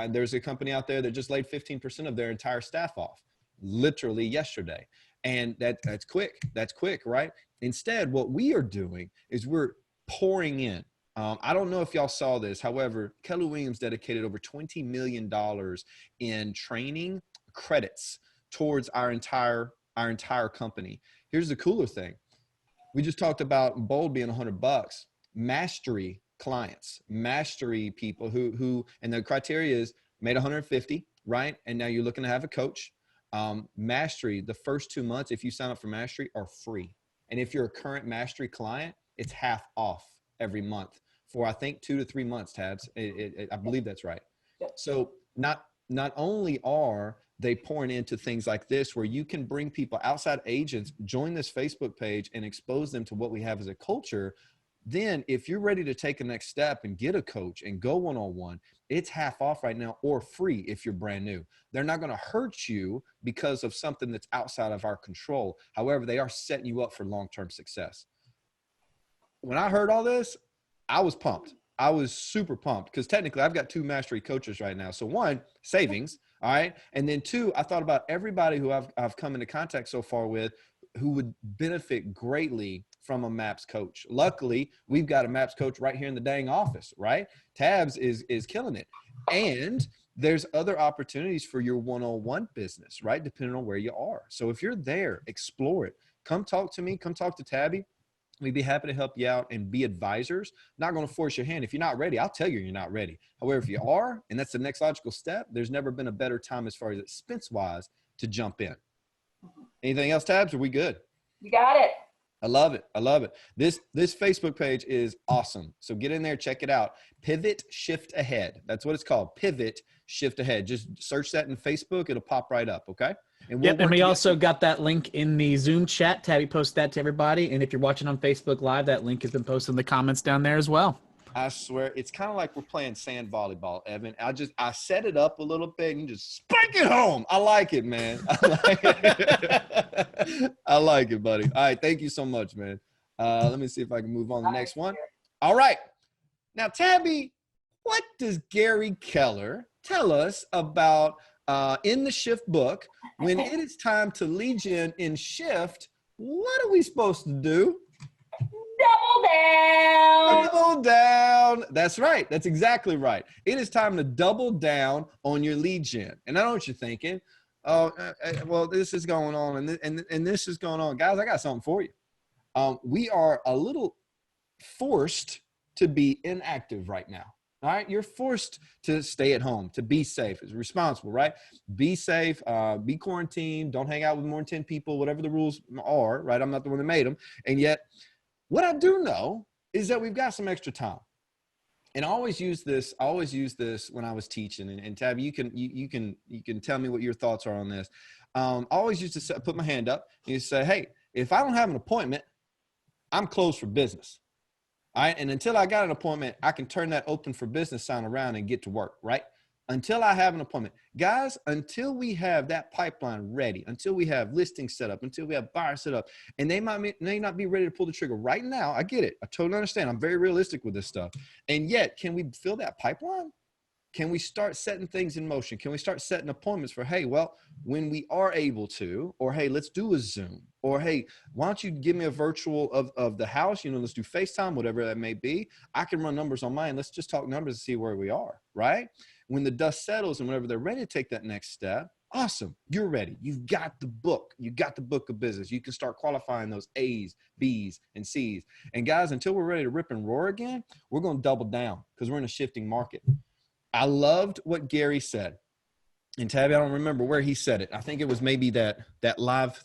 There's a company out there that just laid 15% of their entire staff off literally yesterday. And that's quick. That's quick, right? Instead, what we are doing is we're pouring in. I don't know if y'all saw this. However, Keller Williams dedicated over $20 million in training credits towards our entire company. Here's the cooler thing. We just talked about Bold being $100. Mastery clients, mastery people who, and the criteria is made 150, right? And now you're looking to have a coach. Mastery, the first 2 months, if you sign up for mastery, are free. And if you're a current mastery client, it's half off every month for, I think, 2 to 3 months, Tabs. I believe that's right. So not only are they pouring into things like this, where you can bring people, outside agents, join this Facebook page and expose them to what we have as a culture. Then if you're ready to take a next step and get a coach and go one-on-one, it's half off right now, or free if you're brand new. They're not going to hurt you because of something that's outside of our control. However, they are setting you up for long-term success. When I heard all this, I was pumped. I was super pumped because technically I've got 2 mastery coaches right now. So 1, savings. All right. And then 2, I thought about everybody who I've come into contact so far with who would benefit greatly from a MAPS coach. Luckily, we've got a MAPS coach right here in the dang office, right? Tabs is killing it. And there's other opportunities for your one-on-one business, right? Depending on where you are. So if you're there, explore it. Come talk to me. Come talk to Tabby. We'd be happy to help you out and be advisors. Not going to force your hand. If you're not ready, I'll tell you you're not ready. However, if you are, and that's the next logical step, there's never been a better time as far as expense-wise to jump in. Anything else, Tabs? Are we good? You got it. I love it. I love it. This Facebook page is awesome. So get in there, check it out. Pivot Shift Ahead. That's what it's called. Pivot Shift Ahead. Just search that in Facebook. It'll pop right up. Okay. And we also got that link in the Zoom chat. Tabby posted that to everybody. And if you're watching on Facebook Live, that link has been posted in the comments down there as well. I swear, it's kind of like we're playing sand volleyball, Evan. I set it up a little bit and you just spank it home. I like it, man. I like it. I like it, buddy. All right. Thank you so much, man. Let me see if I can move on to the next one. All right. Now, Tabby, what does Gary Keller tell us about in the shift book? When it is time to lead gen in shift, what are we supposed to do? Double down. Double down. That's right. That's exactly right. It is time to double down on your lead gen. And I know what you're thinking. Oh, well, this is going on and this is going on. Guys, I got something for you. We are a little forced to be inactive right now. All right. You're forced to stay at home, to be safe. It's responsible, right? Be safe, be quarantined. Don't hang out with more than 10 people, whatever the rules are, right? I'm not the one that made them. And yet, what I do know is that we've got some extra time. And I always use this when I was teaching. And Tabby, you can tell me what your thoughts are on this. I always used to put my hand up and you say, hey, if I don't have an appointment, I'm closed for business. All right. And until I got an appointment, I can turn that open for business sign around and get to work, right? Until I have an appointment. Guys, until we have that pipeline ready, until we have listings set up, until we have buyers set up, and they may not be ready to pull the trigger right now. I get it. I totally understand. I'm very realistic with this stuff. And yet, can we fill that pipeline? Can we start setting things in motion? Can we start setting appointments for, hey, well, when we are able to, or hey, let's do a Zoom, or hey, why don't you give me a virtual of the house? Let's do FaceTime, whatever that may be. I can run numbers on mine. Let's just talk numbers and see where we are, right? When the dust settles and whenever they're ready to take that next step, awesome. You're ready. You've got the book. You got the book of business. You can start qualifying those A's, B's, and C's. And guys, until we're ready to rip and roar again, we're going to double down because we're in a shifting market. I loved what Gary said. And Tabby, I don't remember where he said it. I think it was maybe that live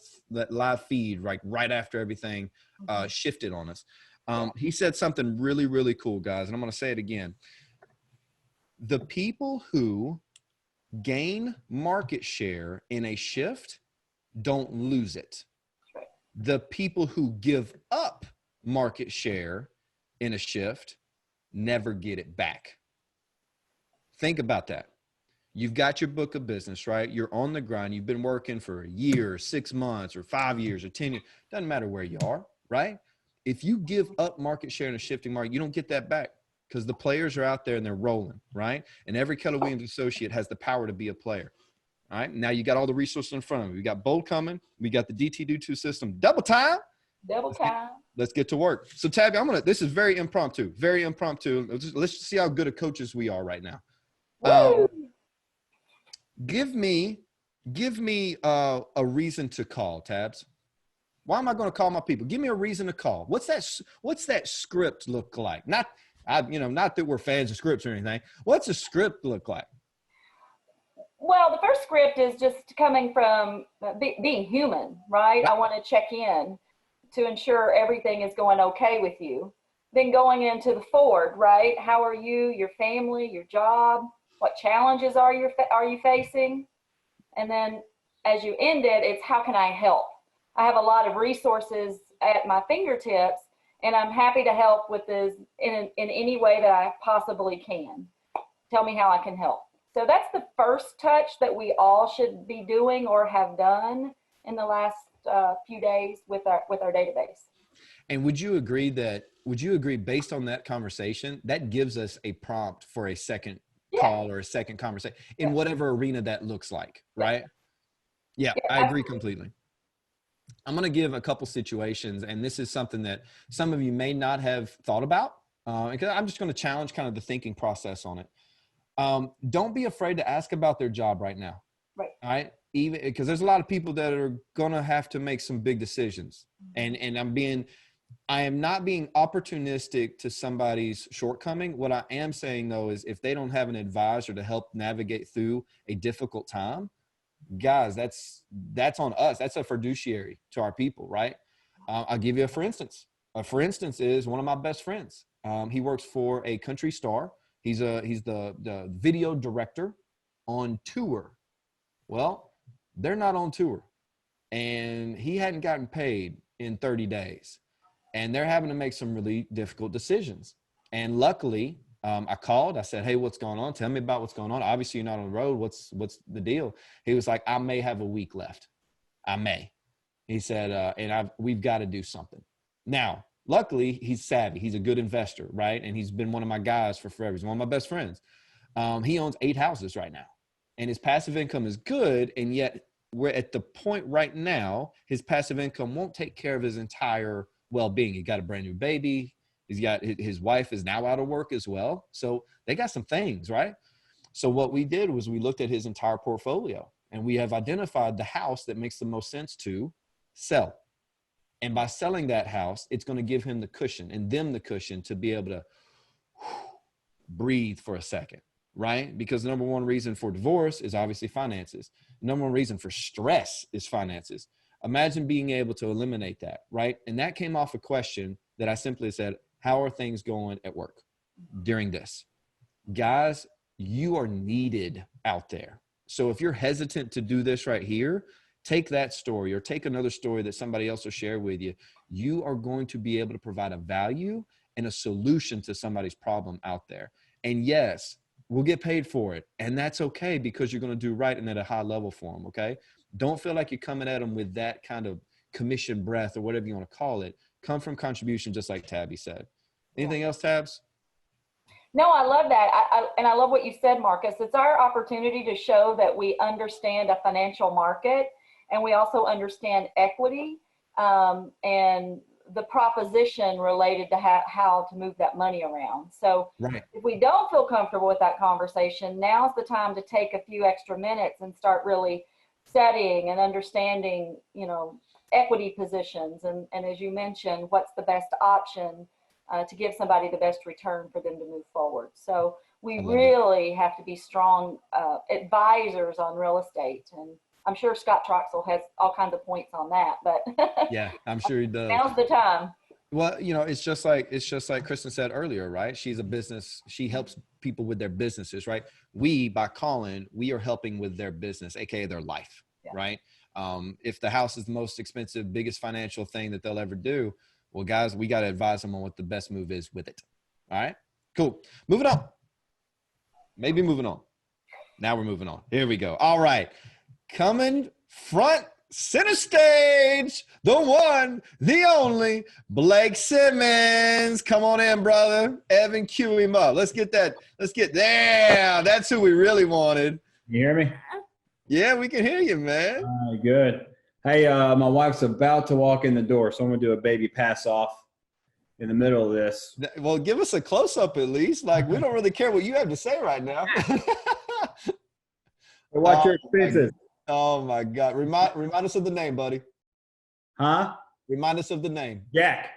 feed right after everything shifted on us. He said something really, really cool, guys. And I'm going to say it again. The people who gain market share in a shift don't lose it. The people who give up market share in a shift never get it back. Think about that. You've got your book of business, right? You're on the grind. You've been working for a year, 6 months, or 5 years, or 10 years. Doesn't matter where you are, right? If you give up market share in a shifting market, you don't get that back because the players are out there and they're rolling, right? And every Keller Williams associate has the power to be a player. All right. Now you got all the resources in front of you. We got Bold coming. We got the DT2 system. Double time. Let's get to work. So Tabby, this is very impromptu. Let's see how good of coaches we are right now. Give me a reason to call, Tabs. Why am I going to call my people? Give me a reason to call. What's that script look like? Not that we're fans of scripts or anything. What's a script look like? Well, the first script is just coming from being human, right? I want to check in to ensure everything is going okay with you. Then going into the forward, right? How are you, your family, your job? What challenges are you facing? And then as you end it, it's how can I help? I have a lot of resources at my fingertips, and I'm happy to help with this in any way that I possibly can. Tell me how I can help. So that's the first touch that we all should be doing or have done in the last few days with our database. And would you agree based on that conversation, that gives us a prompt for a second call or a second conversation in whatever arena that looks like, right? Yeah, I agree completely. I'm going to give a couple situations, and this is something that some of you may not have thought about, because I'm just going to challenge kind of the thinking process on it. Don't be afraid to ask about their job right now. Right. All right. Even because there's a lot of people that are going to have to make some big decisions. And I am not being opportunistic to somebody's shortcoming. What I am saying though, is if they don't have an advisor to help navigate through a difficult time, guys, that's on us. That's a fiduciary to our people. Right. I'll give you a for instance. A for instance is one of my best friends. He works for a country star. He's the video director on tour. Well, they're not on tour, and he hadn't gotten paid in 30 days, and they're having to make some really difficult decisions. And luckily, I called. I said, "Hey, what's going on? Tell me about what's going on. Obviously, you're not on the road. What's the deal?" He was like, "I may have a week left. I may." He said, "And we've got to do something now." Luckily, he's savvy. He's a good investor, right? And he's been one of my guys for forever. He's one of my best friends. He owns 8 houses right now, and his passive income is good. And yet we're at the point right now, his passive income won't take care of his entire well-being. He got a brand new baby. His wife is now out of work as well. So they got some things, right? So what we did was we looked at his entire portfolio, and we have identified the house that makes the most sense to sell. And by selling that house, it's going to give him the cushion and them the cushion to be able to breathe for a second, right? Because the number one reason for divorce is obviously finances. The number one reason for stress is finances. Imagine being able to eliminate that, right? And that came off a question that I simply said, how are things going at work during this? Guys, you are needed out there. So if you're hesitant to do this right here, take that story or take another story that somebody else will share with you. You are going to be able to provide a value and a solution to somebody's problem out there. And yes, we'll get paid for it. And that's okay because you're going to do right and at a high level for them. Okay. Don't feel like you're coming at them with that kind of commission breath or whatever you want to call it. Come from contribution, just like Tabby said. Anything else, Tabs? No, I love that. I love what you said, Marcus. It's our opportunity to show that we understand a financial market. And we also understand equity and the proposition related to how to move that money around. So if we don't feel comfortable with that conversation, now's the time to take a few extra minutes and start really studying and understanding, equity positions. And as you mentioned, what's the best option to give somebody the best return for them to move forward. So we really have to be strong advisors on real estate. And I'm sure Scott Troxel has all kinds of points on that, but yeah, I'm sure he does. Now's the time. Well, it's just like Kristen said earlier, right? She's a business. She helps people with their businesses, right? By calling, we are helping with their business, AKA their life, right? If the house is the most expensive, biggest financial thing that they'll ever do, well, guys, we got to advise them on what the best move is with it. All right, cool. Moving on. Maybe moving on. Now we're moving on. Here we go. All right. Coming front center stage, the one, the only, Blake Simmons. Come on in, brother. Evan, cue him up. Let's get there. That's who we really wanted. You hear me? Yeah, we can hear you, man. All right, good. Hey, my wife's about to walk in the door, so I'm going to do a baby pass off in the middle of this. Well, give us a close-up at least. Like, we don't really care what you have to say right now. Watch your expenses. Oh my God. Remind us of the name, buddy. Huh? Remind us of the name. Jack.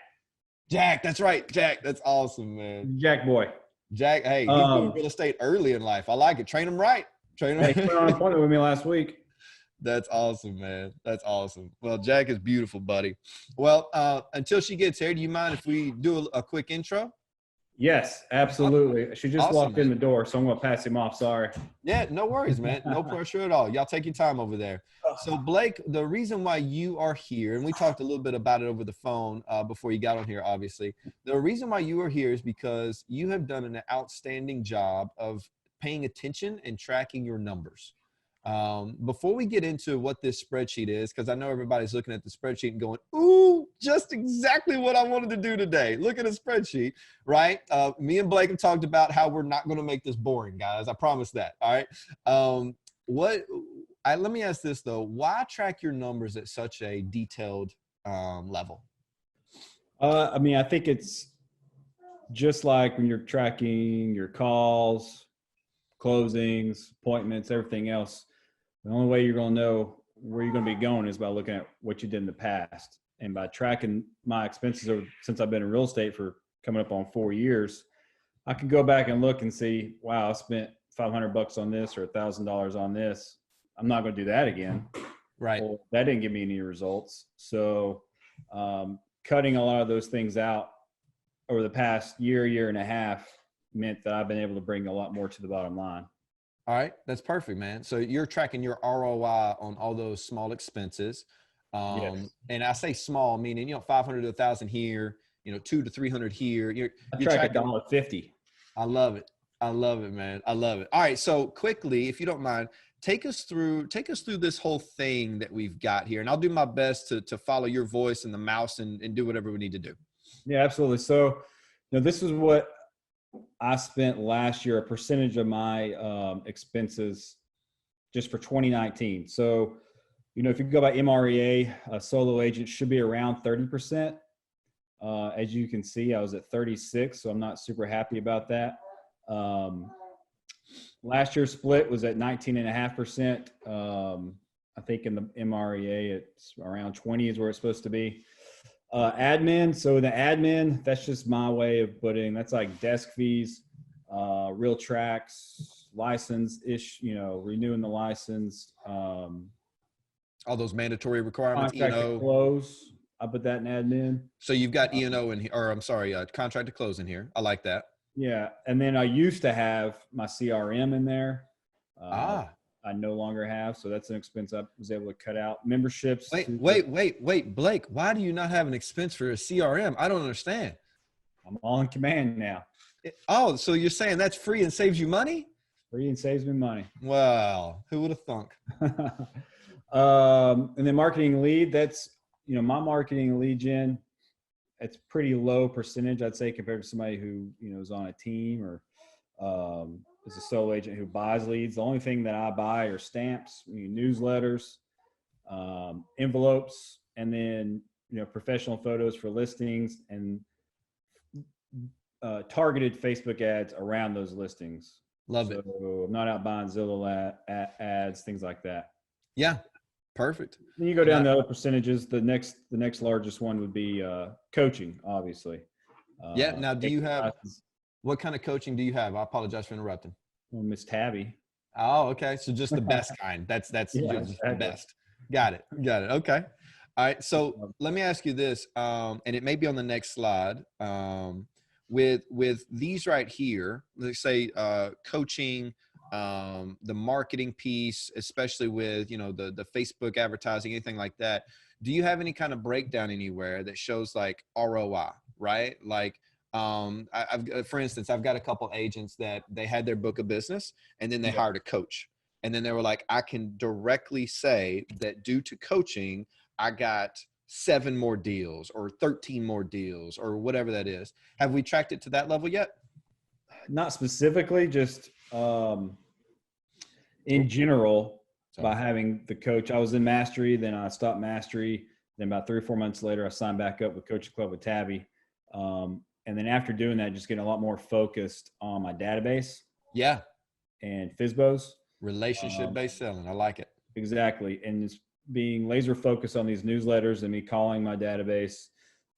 Jack, that's right. Jack, that's awesome, man. Jack boy. Jack, hey, he's doing real estate early in life. I like it. Train him right. Train him. Hey, he went on an appointment with me last week. That's awesome, man. That's awesome. Well, Jack is beautiful, buddy. Well, until she gets here, do you mind if we do a quick intro? Yes, absolutely. She just Awesome, walked in man. the door, so I'm going to pass him off. Sorry. Yeah, no worries, man. No pressure at all. Y'all take your time over there. So, Blake, the reason why you are here, and we talked a little bit about it over the phone before you got on here, obviously. The reason why you are here is because you have done an outstanding job of paying attention and tracking your numbers. Before we get into what this spreadsheet is, because I know everybody's looking at the spreadsheet and going, ooh, just exactly what I wanted to do today. Look at a spreadsheet, right? Me and Blake have talked about how we're not going to make this boring, guys. I promise that. All right. Let me ask this though. Why track your numbers at such a detailed level? I mean, I think it's just like when you're tracking your calls, closings, appointments, everything else. The only way you're going to know where you're going to be going is by looking at what you did in the past. And by tracking my expenses since I've been in real estate for coming up on 4 years, I can go back and look and see, wow, I spent $500 on this or $1,000 on this. I'm not going to do that again. Right. Well, that didn't give me any results. So cutting a lot of those things out over the past year and a half meant that I've been able to bring a lot more to the bottom line. All right. That's perfect, man. So you're tracking your ROI on all those small expenses. Yes. And I say small, meaning, 500 to 1,000 here, 200 to 300 here. You're track tracking $1.50. I love it. I love it, man. I love it. All right. So quickly, if you don't mind, take us through this whole thing that we've got here. And I'll do my best to follow your voice and the mouse and do whatever we need to do. Yeah, absolutely. So, this is what I spent last year, a percentage of my expenses just for 2019. So, if you go by MREA, a solo agent should be around 30%. As you can see, I was at 36, so I'm not super happy about that. Last year's split was at 19.5%. I think in the MREA, it's around 20 is where it's supposed to be. Admin. So the admin, that's just my way of putting, that's like desk fees, real tracks, license renewing the license. All those mandatory requirements, Contract to close. I put that in admin. So you've got E&O in here, or I'm sorry, contract to close in here. I like that. Yeah. And then I used to have my CRM in there. I no longer have. So that's an expense I was able to cut out. Memberships. Wait, Blake, why do you not have an expense for a CRM? I don't understand. I'm all in command now. So you're saying that's free and saves you money? Free and saves me money. Well, who would have thunk? And then marketing lead, that's, my marketing lead gen, it's pretty low percentage, I'd say, compared to somebody who, is on a team or is a solo agent who buys leads. The only thing that I buy are stamps, newsletters, envelopes, and then, professional photos for listings and targeted Facebook ads around those listings. Love it. So I'm not out buying Zillow ads, things like that. Yeah. Perfect. Then you go down the other percentages. The next largest one would be coaching, obviously. Now, do you have what kind of coaching do you have? I apologize for interrupting. Well, Miss Tabby. Oh, okay. So just the best kind. That's just the best. Got it. Okay. All right. So let me ask you this, and it may be on the next slide. With these right here, let's say coaching. The marketing piece, especially with, the Facebook advertising, anything like that. Do you have any kind of breakdown anywhere that shows like ROI, right? Like, for instance, I've got a couple agents that they had their book of business and then they hired a coach. And then they were like, I can directly say that due to coaching, I got 7 more deals or 13 more deals or whatever that is. Have we tracked it to that level yet? Not specifically, just in general, by having the coach. I was in Mastery, then I stopped Mastery. Then about 3 or 4 months later, I signed back up with Coaching Club with Tabby. And then after doing that, just getting a lot more focused on my database. Yeah. And FSBOs. Relationship-based selling. I like it. Exactly. And just being laser focused on these newsletters and me calling my database,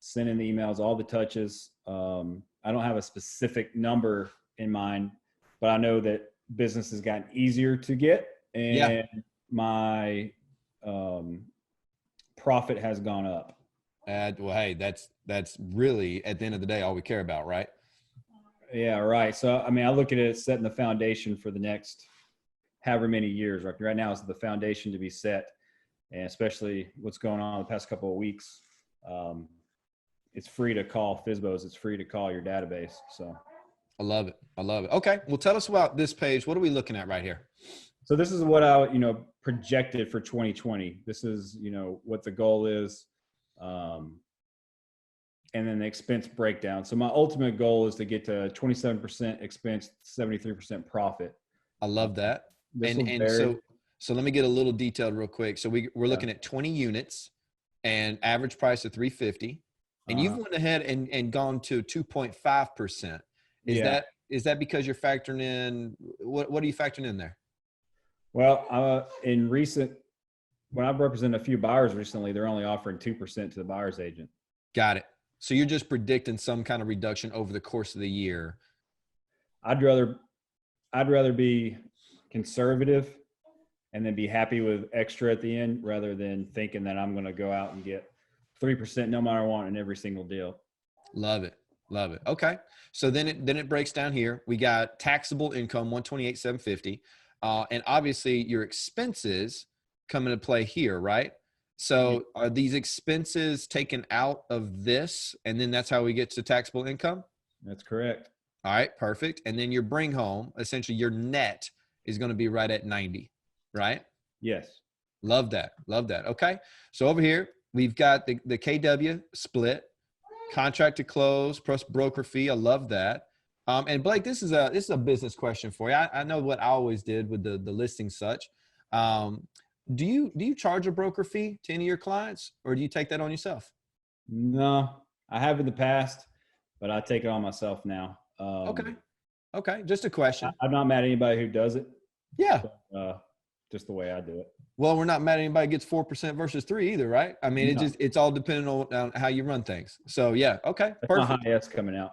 sending the emails, all the touches. I don't have a specific number in mind, but I know that business has gotten easier to get, and my profit has gone up. Well, hey, that's really at the end of the day all we care about, right? Yeah, right. So, I mean, I look at it as setting the foundation for the next however many years. Right now is the foundation to be set, and especially what's going on the past couple of weeks. It's free to call FSBOs. It's free to call your database. So I love it. I love it. Okay. Well, tell us about this page. What are we looking at right here? So this is what I, projected for 2020. This is, what the goal is. And then the expense breakdown. So my ultimate goal is to get to 27% expense, 73% profit. I love that. So let me get a little detailed real quick. So we're looking at 20 units and average price of 350. And you've went ahead and gone to 2.5%. Is that because you're factoring in, what are you factoring in there? Well, when I've represented a few buyers recently, they're only offering 2% to the buyer's agent. Got it. So you're just predicting some kind of reduction over the course of the year. I'd rather be conservative and then be happy with extra at the end rather than thinking that I'm going to go out and get 3% no matter what in every single deal. Love it. Love it. Okay. So then it breaks down here. We got taxable income, 128,750. And obviously your expenses come into play here, right? So are these expenses taken out of this, and then that's how we get to taxable income? That's correct. All right, perfect. And then your bring home, essentially your net is going to be right at 90, right? Yes. Love that. Love that. Okay. So over here, we've got the KW split, contract to close, plus broker fee. I love that. And Blake, this is a business question for you. I know what I always did with the listing such. Do you charge a broker fee to any of your clients, or do you take that on yourself? No, I have in the past, but I take it on myself now. Okay. Just a question. I'm not mad at anybody who does it. Yeah. But, just the way I do it. Well, we're not mad at anybody gets 4% versus 3 either, right? I mean, it's all dependent on how you run things. So yeah. Okay. That's Perfect. my high S coming out.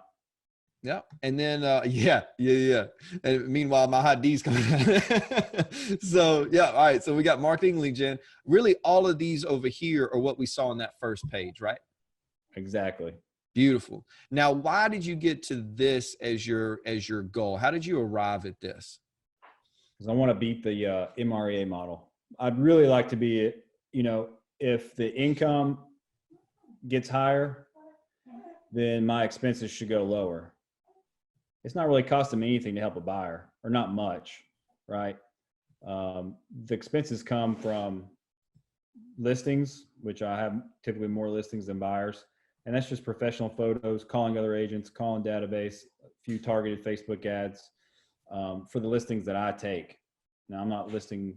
Yeah. And then, yeah. And meanwhile, my hot D's coming out. So yeah. All right. So we got marketing, lead gen. Really all of these over here are what we saw on that first page, right? Exactly. Beautiful. Now, why did you get to this as your goal? How did you arrive at this? Because I want to beat the MREA model. I'd really like to be, if the income gets higher, then my expenses should go lower. It's not really costing me anything to help a buyer, or not much, right? The expenses come from listings, which I have typically more listings than buyers. And that's just professional photos, calling other agents, calling database, a few targeted Facebook ads for the listings that I take. Now, I'm not listing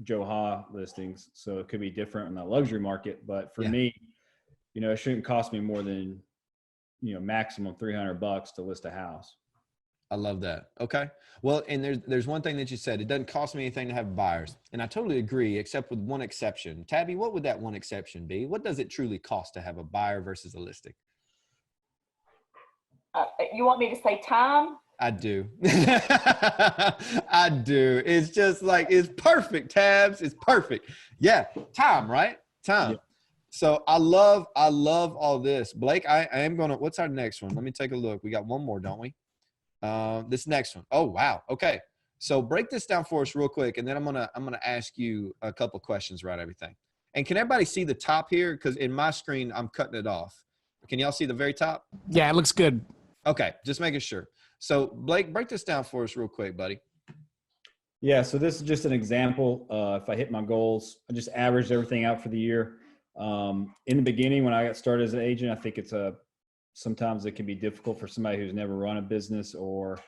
Joe Ha listings, so it could be different in the luxury market. But for me, it shouldn't cost me more than, maximum $300 to list a house. I love that. Okay. Well, and there's one thing that you said, it doesn't cost me anything to have buyers. And I totally agree, except with one exception. Tabby, what would that one exception be? What does it truly cost to have a buyer versus a listing? You want me to say time? I do. I do. It's just like, it's perfect, Tabs. It's perfect. Yeah. Time, right? Time. Yeah. So I love all this. Blake, I am going to, what's our next one? Let me take a look. We got one more, don't we? This next one. Oh, wow. Okay. So break this down for us real quick. And then I'm going to ask you a couple questions about everything. And can everybody see the top here? Because in my screen, I'm cutting it off. Can y'all see the very top? Yeah, it looks good. Okay. Just making sure. So Blake, break this down for us real quick, buddy. Yeah. So this is just an example. If I hit my goals, I just averaged everything out for the year. In the beginning, when I got started as an agent, I think sometimes it can be difficult for somebody who's never run a business, or,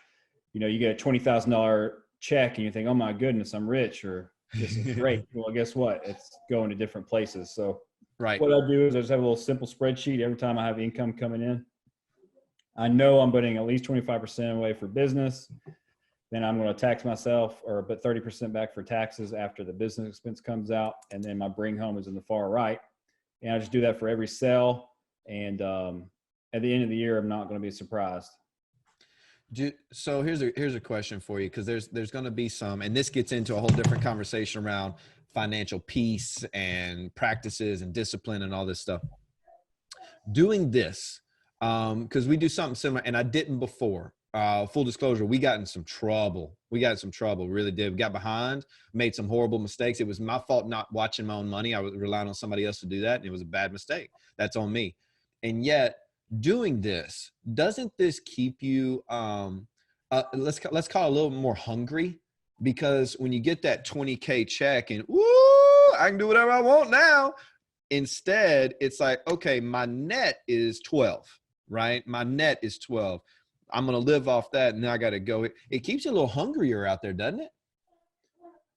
you get a $20,000 check and you think, oh my goodness, I'm rich, or this is great. Well, guess what? It's going to different places. So right. What I do is I just have a little simple spreadsheet every time I have income coming in. I know I'm putting at least 25% away for business. Then I'm going to tax myself, or put 30% back for taxes after the business expense comes out. And then my bring home is in the far right. And I just do that for every sale. And at the end of the year, I'm not going to be surprised. So here's a question for you, because there's going to be some, and this gets into a whole different conversation around financial peace and practices and discipline and all this stuff. Doing this, because we do something similar, and I didn't before. Full disclosure, we got in some trouble. Really did. We got behind, made some horrible mistakes. It was my fault not watching my own money. I was relying on somebody else to do that, and it was a bad mistake. That's on me. And yet, doing this, doesn't this keep you let's call it a little more hungry? Because when you get that 20K check and woo, I can do whatever I want now, instead it's like, okay, my net is 12, right? My net is 12. I'm going to live off that, and now I got to go. It keeps you a little hungrier out there, doesn't it?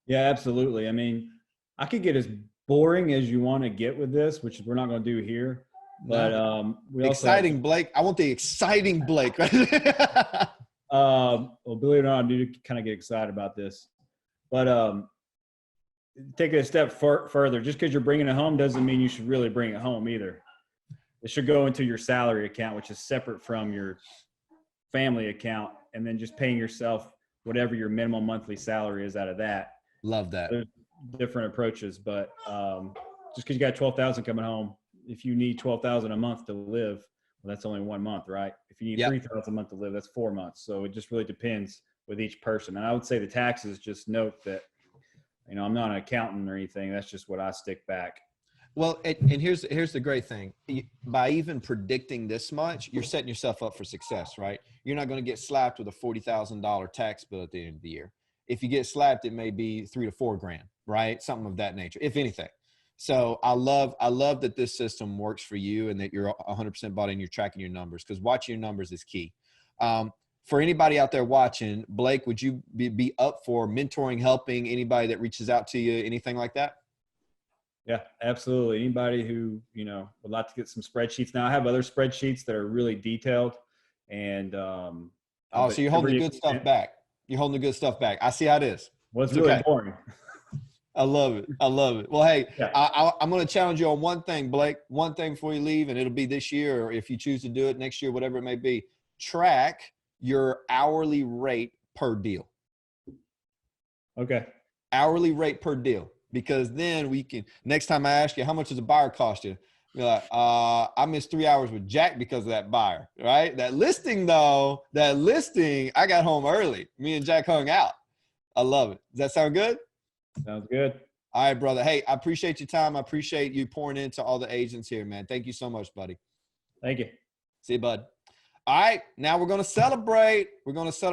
Yeah, absolutely. I mean, I could get as boring as you want to get with this, which we're not going to do here. But we also exciting Blake. I want the exciting Blake. well, believe it or not, I do kind of get excited about this. But take it a step further. Just because you're bringing it home doesn't mean you should really bring it home either. It should go into your salary account, which is separate from your family account, and then just paying yourself whatever your minimum monthly salary is out of that. Love that. There's different approaches, but just because you got 12,000 coming home, if you need 12,000 a month to live, well, that's only 1 month, right? If you need 3,000 a month to live, that's 4 months. So it just really depends with each person. And I would say the taxes, just note that, I'm not an accountant or anything. That's just what I stick back. Well, and here's the great thing. By even predicting this much, you're setting yourself up for success, right? You're not going to get slapped with a $40,000 tax bill at the end of the year. If you get slapped, it may be $3 to $4 grand, right? Something of that nature, if anything. So I love that this system works for you, and that you're 100% bought in, you're tracking your numbers, because watching your numbers is key. For anybody out there watching, Blake, would you be up for mentoring, helping anybody that reaches out to you, anything like that? Yeah, absolutely. Anybody who, would like to get some spreadsheets. Now I have other spreadsheets that are really detailed, and so you're holding the good stuff back. You're holding the good stuff back. I see how it is. Well, it's really boring. I love it. Well, hey, yeah. I'm going to challenge you on one thing, Blake. One thing before you leave, and it'll be this year, or if you choose to do it next year, whatever it may be. Track your hourly rate per deal. Okay. Hourly rate per deal, because then we can. Next time I ask you, how much does a buyer cost you? You're like, I missed 3 hours with Jack because of that buyer, right? That listing, I got home early. Me and Jack hung out. I love it. Does that sound good? Sounds good. All right, brother. Hey, I appreciate your time. I appreciate you pouring into all the agents here, man. Thank you so much, buddy. Thank you. See you, bud. All right, now we're going to celebrate.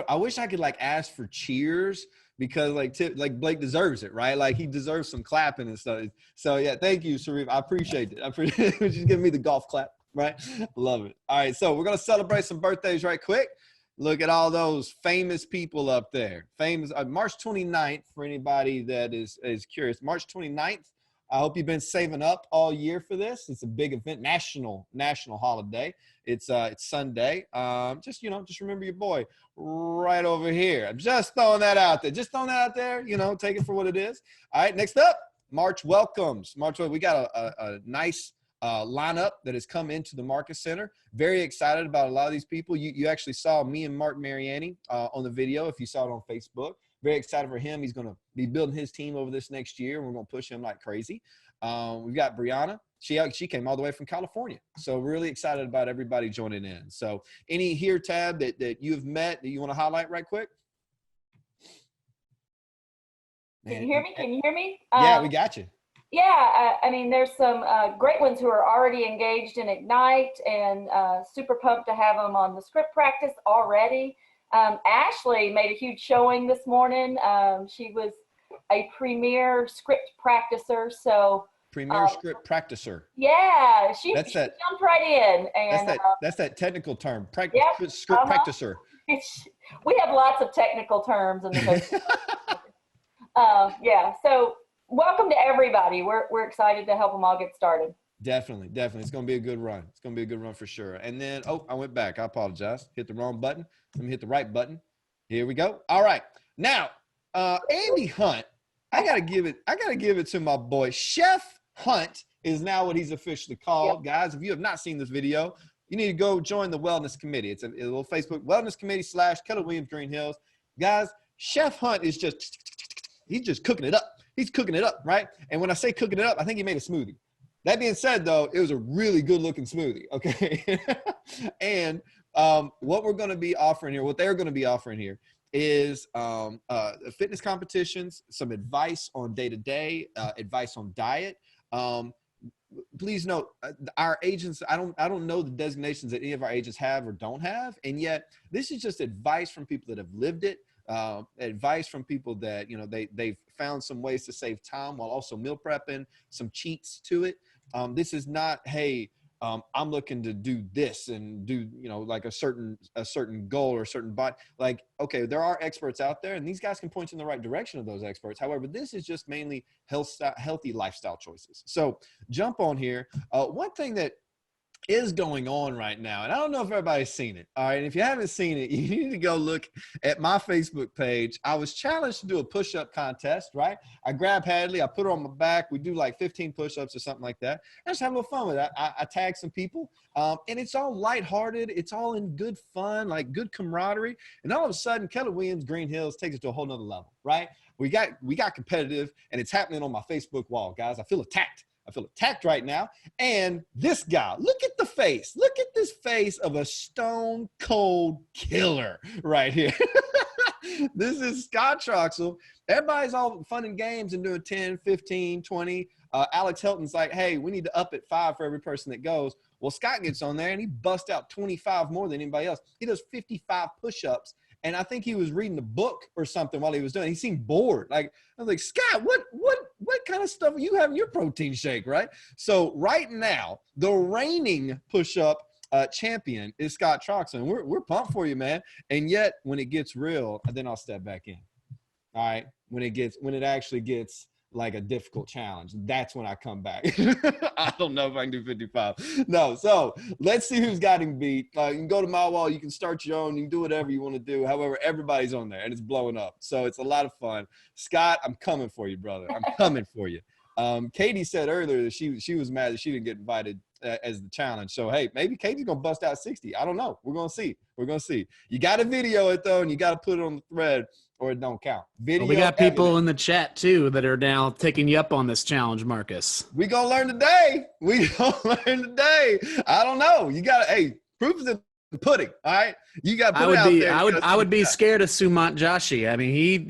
I wish I could ask for cheers, because Blake deserves it, right? Like, he deserves some clapping and stuff. So yeah, thank you, Sharif. I appreciate it. I appreciate it. Just giving me the golf clap, right? Love it. All right, so we're going to celebrate some birthdays right quick. Look at all those famous people up there. Famous March 29th, for anybody that is curious. March 29th. I hope you've been saving up all year for this. It's a big event, national holiday. It's Sunday. Just remember your boy right over here. I'm just throwing that out there. Take it for what it is. All right, next up, March welcomes. We got a nice lineup that has come into the Market Center. Very excited about a lot of these people. You actually saw me and Mark Mariani on the video, if you saw it on Facebook. Very excited for him. He's going to be building his team over this next year. We're going to push him like crazy. We've got Brianna. She came all the way from California. So really excited about everybody joining in. So any here, Tab, that you've met that you want to highlight right quick? Can you hear me? Yeah, we got you. Yeah, there's some great ones who are already engaged in Ignite, and super pumped to have them on the script practice already. Ashley made a huge showing this morning. She was a premier script practicer. So premier script practicer. Yeah, she jumped right in. And that's that technical term. Script practicer. We have lots of technical terms in the yeah. So welcome to everybody. We're excited to help them all get started. Definitely. It's going to be a good run. It's going to be a good run for sure. And then, I went back. I apologize. Hit the wrong button. Let me hit the right button. Here we go. All right. Now, Andy Hunt, I got to give it to my boy, Chef Hunt is now what he's officially called. Yep. Guys, if you have not seen this video, you need to go join the Wellness Committee. It's a little Facebook Wellness Committee / Keller Williams Green Hills. Guys, Chef Hunt is he's just cooking it up. He's cooking it up, right? And when I say cooking it up, I think he made a smoothie. That being said, though, it was a really good looking smoothie, okay? And what we're going to be offering here, what they're going to be offering here is fitness competitions, some advice on day-to-day, advice on diet. Please note, our agents, I don't know the designations that any of our agents have or don't have. And yet this is just advice from people that have lived it, advice from people that, you know, they've found some ways to save time while also meal prepping, some cheats to it. This is not, hey, I'm looking to do this and do, you know, like a certain goal or a certain body. Like, okay, there are experts out there and these guys can point you in the right direction of those experts. However, this is just mainly healthy lifestyle choices. So jump on here. One thing that is going on right now, and I don't know if everybody's seen it. All right. And if you haven't seen it, you need to go look at my Facebook page. I was challenged to do a push-up contest, right? I grab Hadley, I put her on my back. We do like 15 push-ups or something like that. I just have a little fun with that. I tag some people, and it's all lighthearted. It's all in good fun, like good camaraderie. And all of a sudden, Keller Williams Green Hills takes it to a whole nother level, right? We got competitive, and it's happening on my Facebook wall, guys. I feel attacked. I feel attacked right now. And this guy, look at the face. Look at this face of a stone cold killer right here. This is Scott Troxel. Everybody's all fun and games and doing 10, 15, 20. Alex Helton's like, hey, we need to up at 5 for every person that goes. Well, Scott gets on there and he busts out 25 more than anybody else. He does 55 push-ups. And I think he was reading a book or something while he was doing it. He seemed bored. Like, I was like, Scott, what kind of stuff are you having in your protein shake, right? So right now, the reigning push-up champion is Scott Troxel. And we're pumped for you, man. And yet, when it gets real, then I'll step back in. All right? When it actually gets like a difficult challenge, that's when I come back. I don't know if I can do 55. No, so let's see who's got him beat. You can go to my wall, you can start your own, you can do whatever you want to do. However, everybody's on there and it's blowing up. So it's a lot of fun. Scott, I'm coming for you, brother. I'm coming for you. Katie said earlier that she was mad that she didn't get invited as the challenge. So, hey, maybe Katie's going to bust out 60. I don't know. We're going to see. We're going to see. You got to video it, though, and you got to put it on the thread or it don't count. Video. Well, we got people in the chat, too, that are now taking you up on this challenge, Marcus. We going to learn today. We going to learn today. I don't know. You got to, hey, proof is in the pudding, all right? You got to put it out there. I would be scared of Sumant Joshi. I mean,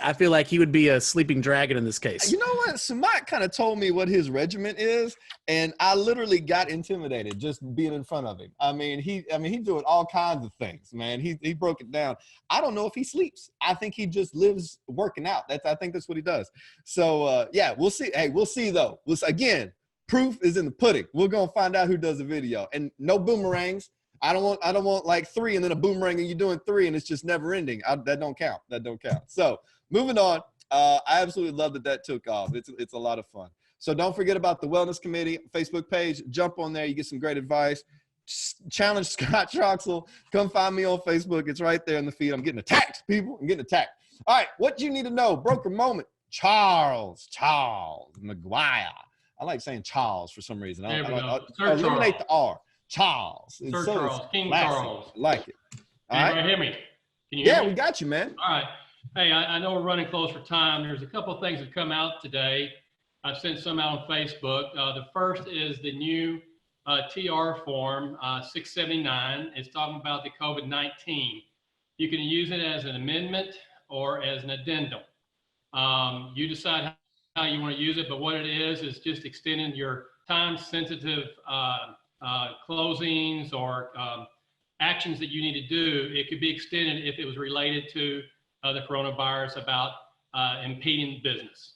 I feel like he would be a sleeping dragon in this case. You know what? Sumant kind of told me what his regiment is, and I literally got intimidated just being in front of him. He's doing all kinds of things, man. He broke it down. I don't know if he sleeps. I think he just lives working out. I think that's what he does. So yeah, we'll see. Hey, we'll see though. Again, proof is in the pudding. We're gonna find out who does the video, and no boomerangs. I don't want like 3 and then a boomerang and you're doing 3 and it's just never ending. That don't count. That don't count. So moving on. I absolutely love that took off. It's a lot of fun. So don't forget about the Wellness Committee Facebook page. Jump on there. You get some great advice. Challenge Scott Troxel. Come find me on Facebook. It's right there in the feed. I'm getting attacked, people. I'm getting attacked. All right. What you need to know. Broker moment. Charles McGuire. I like saying Charles for some reason. I'll eliminate the R. Charles. Sir Charles. King Charles. I like it. All right. Can you hear me? Can you hear me? We got you, man. All right. Hey, I know we're running close for time. There's a couple of things that come out today. I've sent some out on Facebook. The first is the new TR form 679. It's talking about the COVID-19. You can use it as an amendment or as an addendum. You decide how you want to use it, but what it is just extending your time-sensitive closings or actions that you need to do. It could be extended if it was related to the coronavirus about impeding business.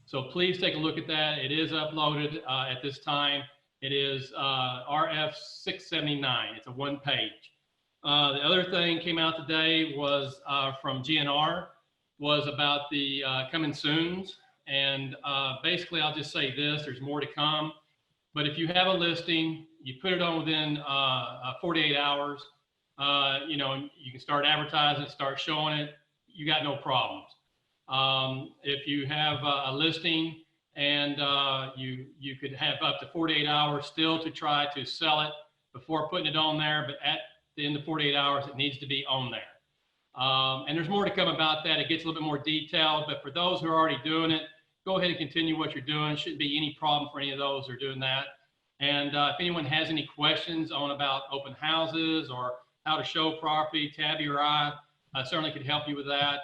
So please take a look at that. It is uploaded at this time. It is RF 679. It's a 1-page. The other thing came out today was from GNR, was about the coming soons. And basically, I'll just say this, there's more to come. But if you have a listing, you put it on within 48 hours, you can start advertising, start showing it. You got no problems. If you have a listing and you could have up to 48 hours still to try to sell it before putting it on there. But at the end of 48 hours, it needs to be on there. And there's more to come about that. It gets a little bit more detailed, but for those who are already doing it, go ahead and continue what you're doing. Shouldn't be any problem for any of those who are doing that. And if anyone has any questions on about open houses or how to show property, Tabby or I certainly could help you with that.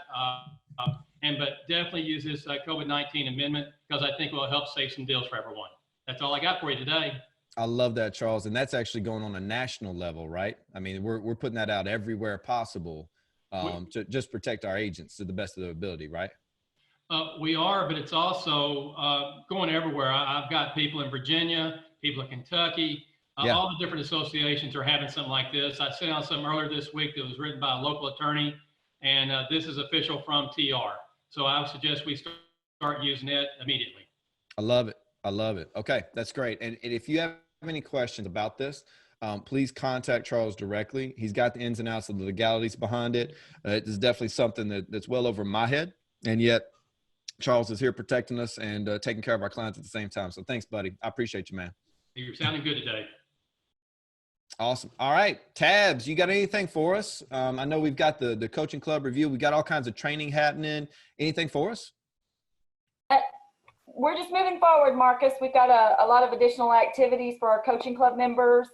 But definitely use this COVID-19 amendment, because I think it will help save some deals for everyone. That's all I got for you today. I love that, Charles. And that's actually going on a national level, right? I mean, we're putting that out everywhere possible to just protect our agents to the best of their ability, right? We are, but it's also going everywhere. I've got people in Virginia, people in Kentucky, all the different associations are having something like this. I sent out something earlier this week that was written by a local attorney, and this is official from TR. So I would suggest we start using it immediately. I love it. I love it. Okay, that's great. And if you have any questions about this, please contact Charles directly. He's got the ins and outs of the legalities behind it. It is definitely something that's well over my head, and yet Charles is here protecting us and taking care of our clients at the same time. So thanks, buddy. I appreciate you, man. You're sounding good today. Awesome. All right, Tabs, you got anything for us? I know we've got the coaching club review. We got all kinds of training happening. Anything for us? We're just moving forward, Marcus. We've got a lot of additional activities for our coaching club members.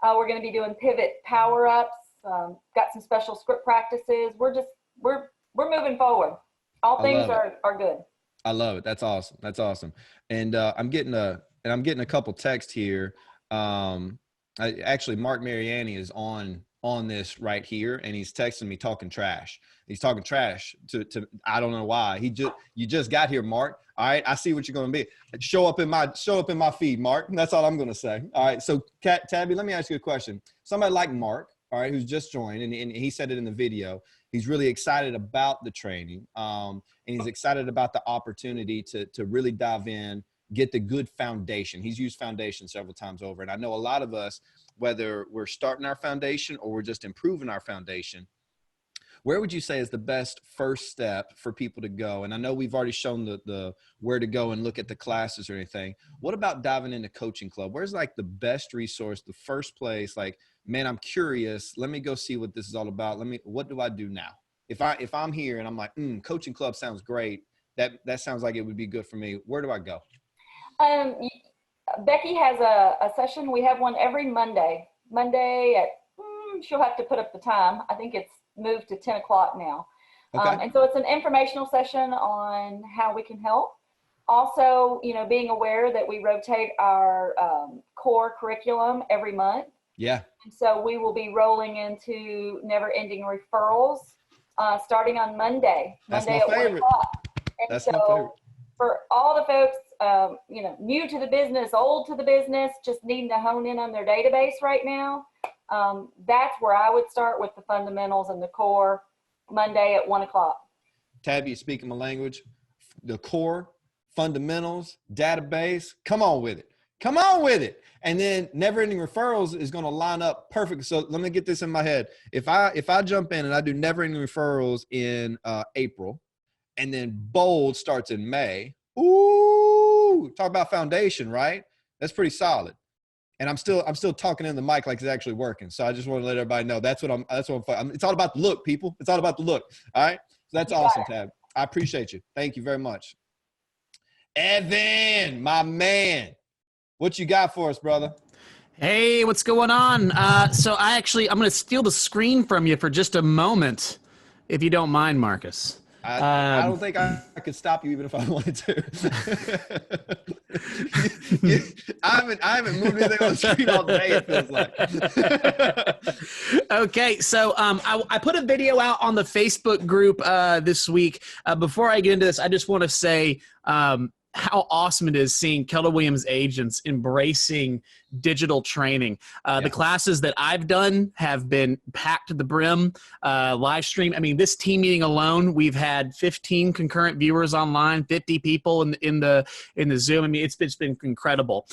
We're going to be doing pivot power-ups. Got some special script practices. We're moving forward. All things are good. I love it. That's awesome. That's awesome. And I'm getting a couple texts here. Actually, Mark Mariani is on this right here, and he's texting me talking trash. He's talking trash to I don't know why. You just got here, Mark. All right, I see what you're going to be. Show up in my feed, Mark. That's all I'm going to say. All right, so Tabby, let me ask you a question. Somebody like Mark, all right, who's just joined, and he said it in the video. He's really excited about the training, and he's excited about the opportunity to really dive in, get the good foundation. He's used foundation several times over, and I know a lot of us, whether we're starting our foundation or we're just improving our foundation, where would you say is the best first step for people to go? And I know we've already shown the where to go and look at the classes or anything. What about diving into coaching club? Where's like the best resource, the first place? Like, man, I'm curious. Let me go see what this is all about. What do I do now? If I'm here and I'm like, coaching club sounds great. That sounds like it would be good for me. Where do I go? Becky has a session. We have one every Monday. Monday at, she'll have to put up the time. I think it's moved to 10 o'clock now. Okay. And so it's an informational session on how we can help. Also, being aware that we rotate our core curriculum every month. Yeah. And so we will be rolling into never ending referrals starting on Monday. That's Monday my at favorite. 1 o'clock. And That's so my favorite. For all the folks, new to the business, old to the business, just needing to hone in on their database right now, that's where I would start with the fundamentals and the core Monday at 1 o'clock. Tabby, you speaking my language. The core, fundamentals, database. Come on with it. Come on with it. And then never ending referrals is going to line up perfect. So let me get this in my head. If I jump in and I do never ending referrals in April, and then bold starts in May. Ooh, talk about foundation, right? That's pretty solid. And I'm still talking in the mic like it's actually working. So I just want to let everybody know that's what I'm it's all about the look, people. It's all about the look. All right. So that's awesome, Tab. I appreciate you. Thank you very much. Evan, my man, what you got for us, brother? Hey, what's going on? So I'm going to steal the screen from you for just a moment, if you don't mind, Marcus. I don't think I could stop you even if I wanted to. I haven't moved anything on the screen all day, it feels like. Okay, so I put a video out on the Facebook group this week. Before I get into this, I just want to say how awesome it is seeing Keller Williams agents embracing digital training. The classes that I've done have been packed to the brim, live stream. I mean, this team meeting alone, we've had 15 concurrent viewers online, 50 people in the Zoom. I mean, it's been incredible.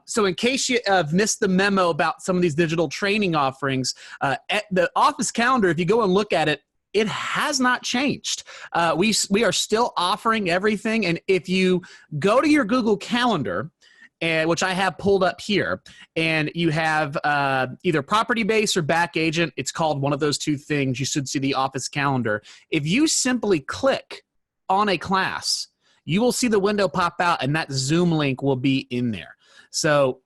So in case you have missed the memo about some of these digital training offerings, at the office calendar, if you go and look at it, it has not changed. We are still offering everything. And if you go to your Google Calendar, which I have pulled up here, and you have either property base or back agent, it's called one of those two things. You should see the office calendar. If you simply click on a class, you will see the window pop out, and that Zoom link will be in there. So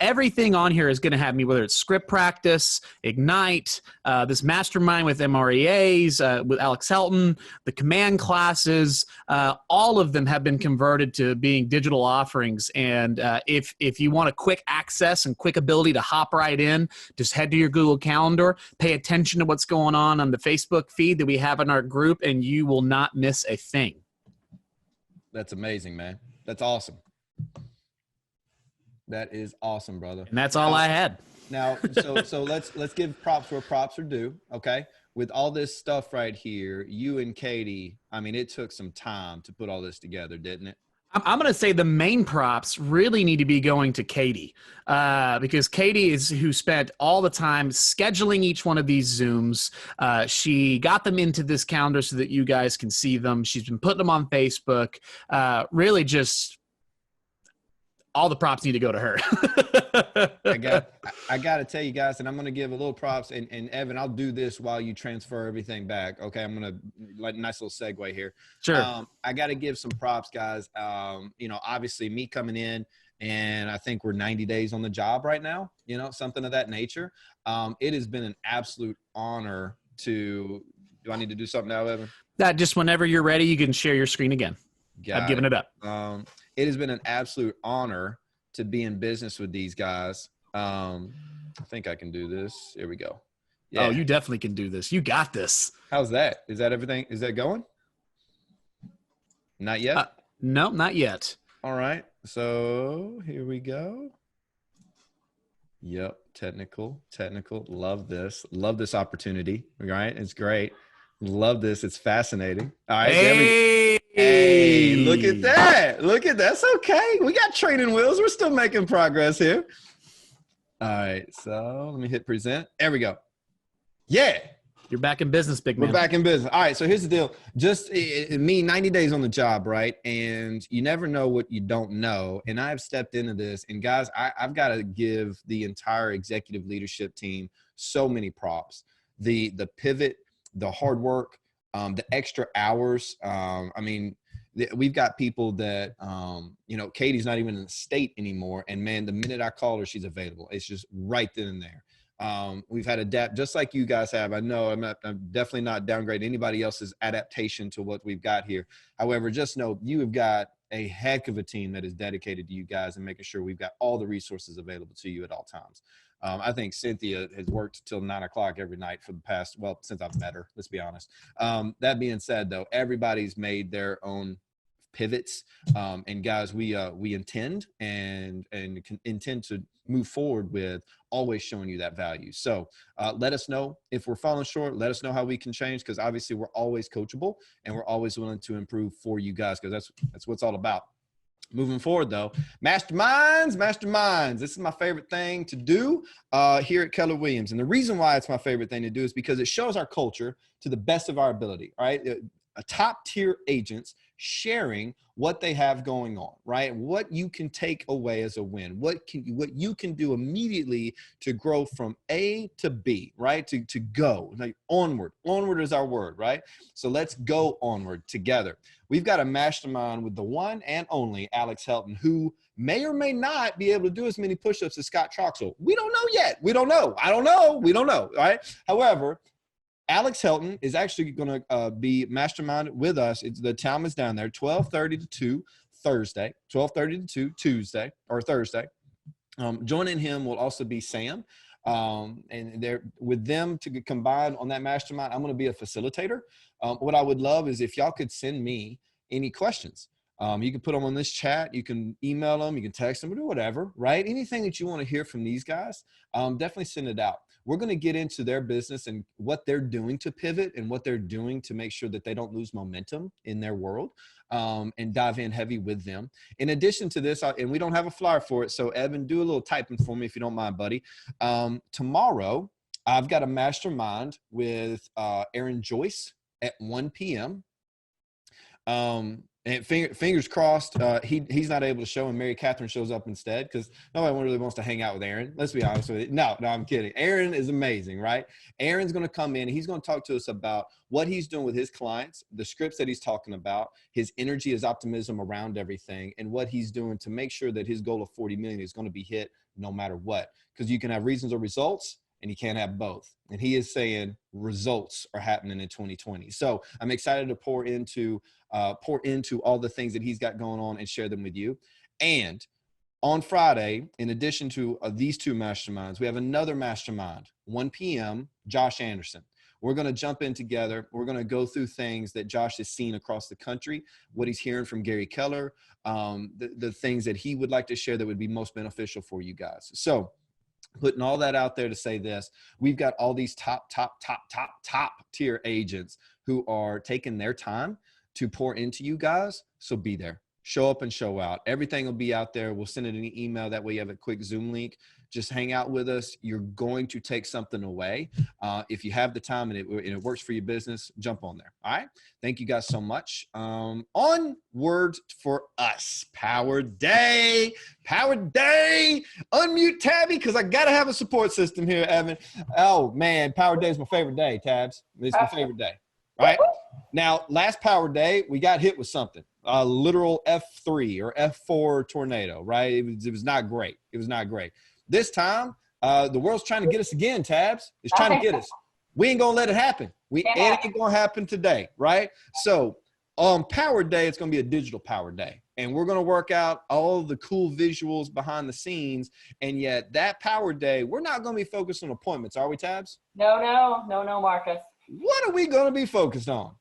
everything on here is going to have me, whether it's script practice, Ignite, this mastermind with MREAs, with Alex Helton, the command classes, all of them have been converted to being digital offerings. And if you want a quick access and quick ability to hop right in, just head to your Google Calendar, pay attention to what's going on the Facebook feed that we have in our group, and you will not miss a thing. That's amazing, man. That's awesome. That is awesome, brother. And that's all I had. Now, so let's give props where props are due. Okay. With all this stuff right here, you and Katie, I mean, it took some time to put all this together, didn't it? I'm going to say the main props really need to be going to Katie, because Katie is who spent all the time scheduling each one of these Zooms. She got them into this calendar so that you guys can see them. She's been putting them on Facebook. Really just all the props need to go to her. I got to tell you guys, and I'm going to give a little props. And Evan, I'll do this while you transfer everything back. Okay, I'm going to like nice little segue here. Sure. I got to give some props, guys. Obviously me coming in, and I think we're 90 days on the job right now. Something of that nature. It has been an absolute honor to. Do I need to do something now, Evan? Just whenever you're ready, you can share your screen again. I've given it up. It has been an absolute honor to be in business with these guys. I think I can do this. Here we go. Yeah. Oh, you definitely can do this. You got this. How's that? Is that everything? Is that going? Not yet? No, not yet. All right. So here we go. Yep. Technical. Love this. Love this opportunity. All right. It's great. Love this. It's fascinating. All right. Hey, look at that. That's okay. We got training wheels. We're still making progress here. All right. So let me hit present. There we go. Yeah. You're back in business, big man. We're back in business. All right. So here's the deal. Just me, 90 days on the job, right? And you never know what you don't know. And I've stepped into this. And guys, I've got to give the entire executive leadership team so many props. The pivot, the hard work, the extra hours. We've got people that, Katie's not even in the state anymore. And man, the minute I call her, she's available. It's just right then and there. We've had adapt just like you guys have. I know I'm definitely not downgrading anybody else's adaptation to what we've got here. However, just know you have got a heck of a team that is dedicated to you guys and making sure we've got all the resources available to you at all times. I think Cynthia has worked till 9 o'clock every night for the past, since I've met her, let's be honest. That being said, though, everybody's made their own pivots. And guys, we intend and intend to move forward with always showing you that value. So let us know if we're falling short. Let us know how we can change, because obviously we're always coachable and we're always willing to improve for you guys, because that's what it's all about. Moving forward, though, masterminds. This is my favorite thing to do here at Keller Williams. And the reason why it's my favorite thing to do is because it shows our culture to the best of our ability, right? A top tier agents sharing what they have going on, right? What you can take away as a win, what you can do immediately to grow from A to B, right? To go like onward is our word, right? So let's go onward together. We've got a mastermind with the one and only Alex Helton, who may or may not be able to do as many push-ups as Scott Troxel. We don't know yet. We don't know. I don't know. We don't know. All right. However, Alex Helton is actually going to be masterminded with us. The time is down there, 12:30 to 2 Thursday, 12:30 to 2 Tuesday or Thursday. Joining him will also be Sam. And they're with them to combine on that mastermind. I'm going to be a facilitator. What I would love is if y'all could send me any questions. You can put them on this chat. You can email them. You can text them, or do whatever, right? Anything that you want to hear from these guys, definitely send it out. We're going to get into their business and what they're doing to pivot and what they're doing to make sure that they don't lose momentum in their world, and dive in heavy with them. In addition to this, and we don't have a flyer for it, so Evan, do a little typing for me if you don't mind, buddy. Tomorrow, I've got a mastermind with Aaron Joyce at 1 p.m. And fingers crossed, he's not able to show, and Mary Catherine shows up instead, because nobody really wants to hang out with Aaron. Let's be honest with you. No, I'm kidding. Aaron is amazing, right? Aaron's going to come in, and he's going to talk to us about what he's doing with his clients, the scripts that he's talking about, his energy, his optimism around everything, and what he's doing to make sure that his goal of 40 million is going to be hit no matter what. Because you can have reasons or results, and you can't have both. And he is saying results are happening in 2020. So I'm excited to pour into all the things that he's got going on and share them with you. And on Friday, in addition to these two masterminds, we have another mastermind, 1 p.m., Josh Anderson. We're going to jump in together. We're going to go through things that Josh has seen across the country, what he's hearing from Gary Keller, the things that he would like to share that would be most beneficial for you guys. So putting all that out there to say this, we've got all these top tier agents who are taking their time to pour into you guys. So be there, show up and show out. Everything will be out there. We'll send it in an email. That way you have a quick Zoom link. Just hang out with us. You're going to take something away. If you have the time and it works for your business, jump on there. All right. Thank you guys so much. Onward for us. Power Day. Power Day. Unmute Tabby, because I got to have a support system here, Evan. Oh, man. Power Day is my favorite day, Tabs. It's my favorite day. All right. Now, last Power Day, we got hit with something. A literal F3 or F4 tornado, right? It was not great. It was not great. This time, the world's trying to get us again, Tabs. It's trying to get us. We ain't going to let it happen. It ain't going to happen today, right? So on Power Day, it's going to be a digital Power Day. And we're going to work out all the cool visuals behind the scenes. And yet that Power Day, we're not going to be focused on appointments, are we, Tabs? No, Marcus. What are we going to be focused on?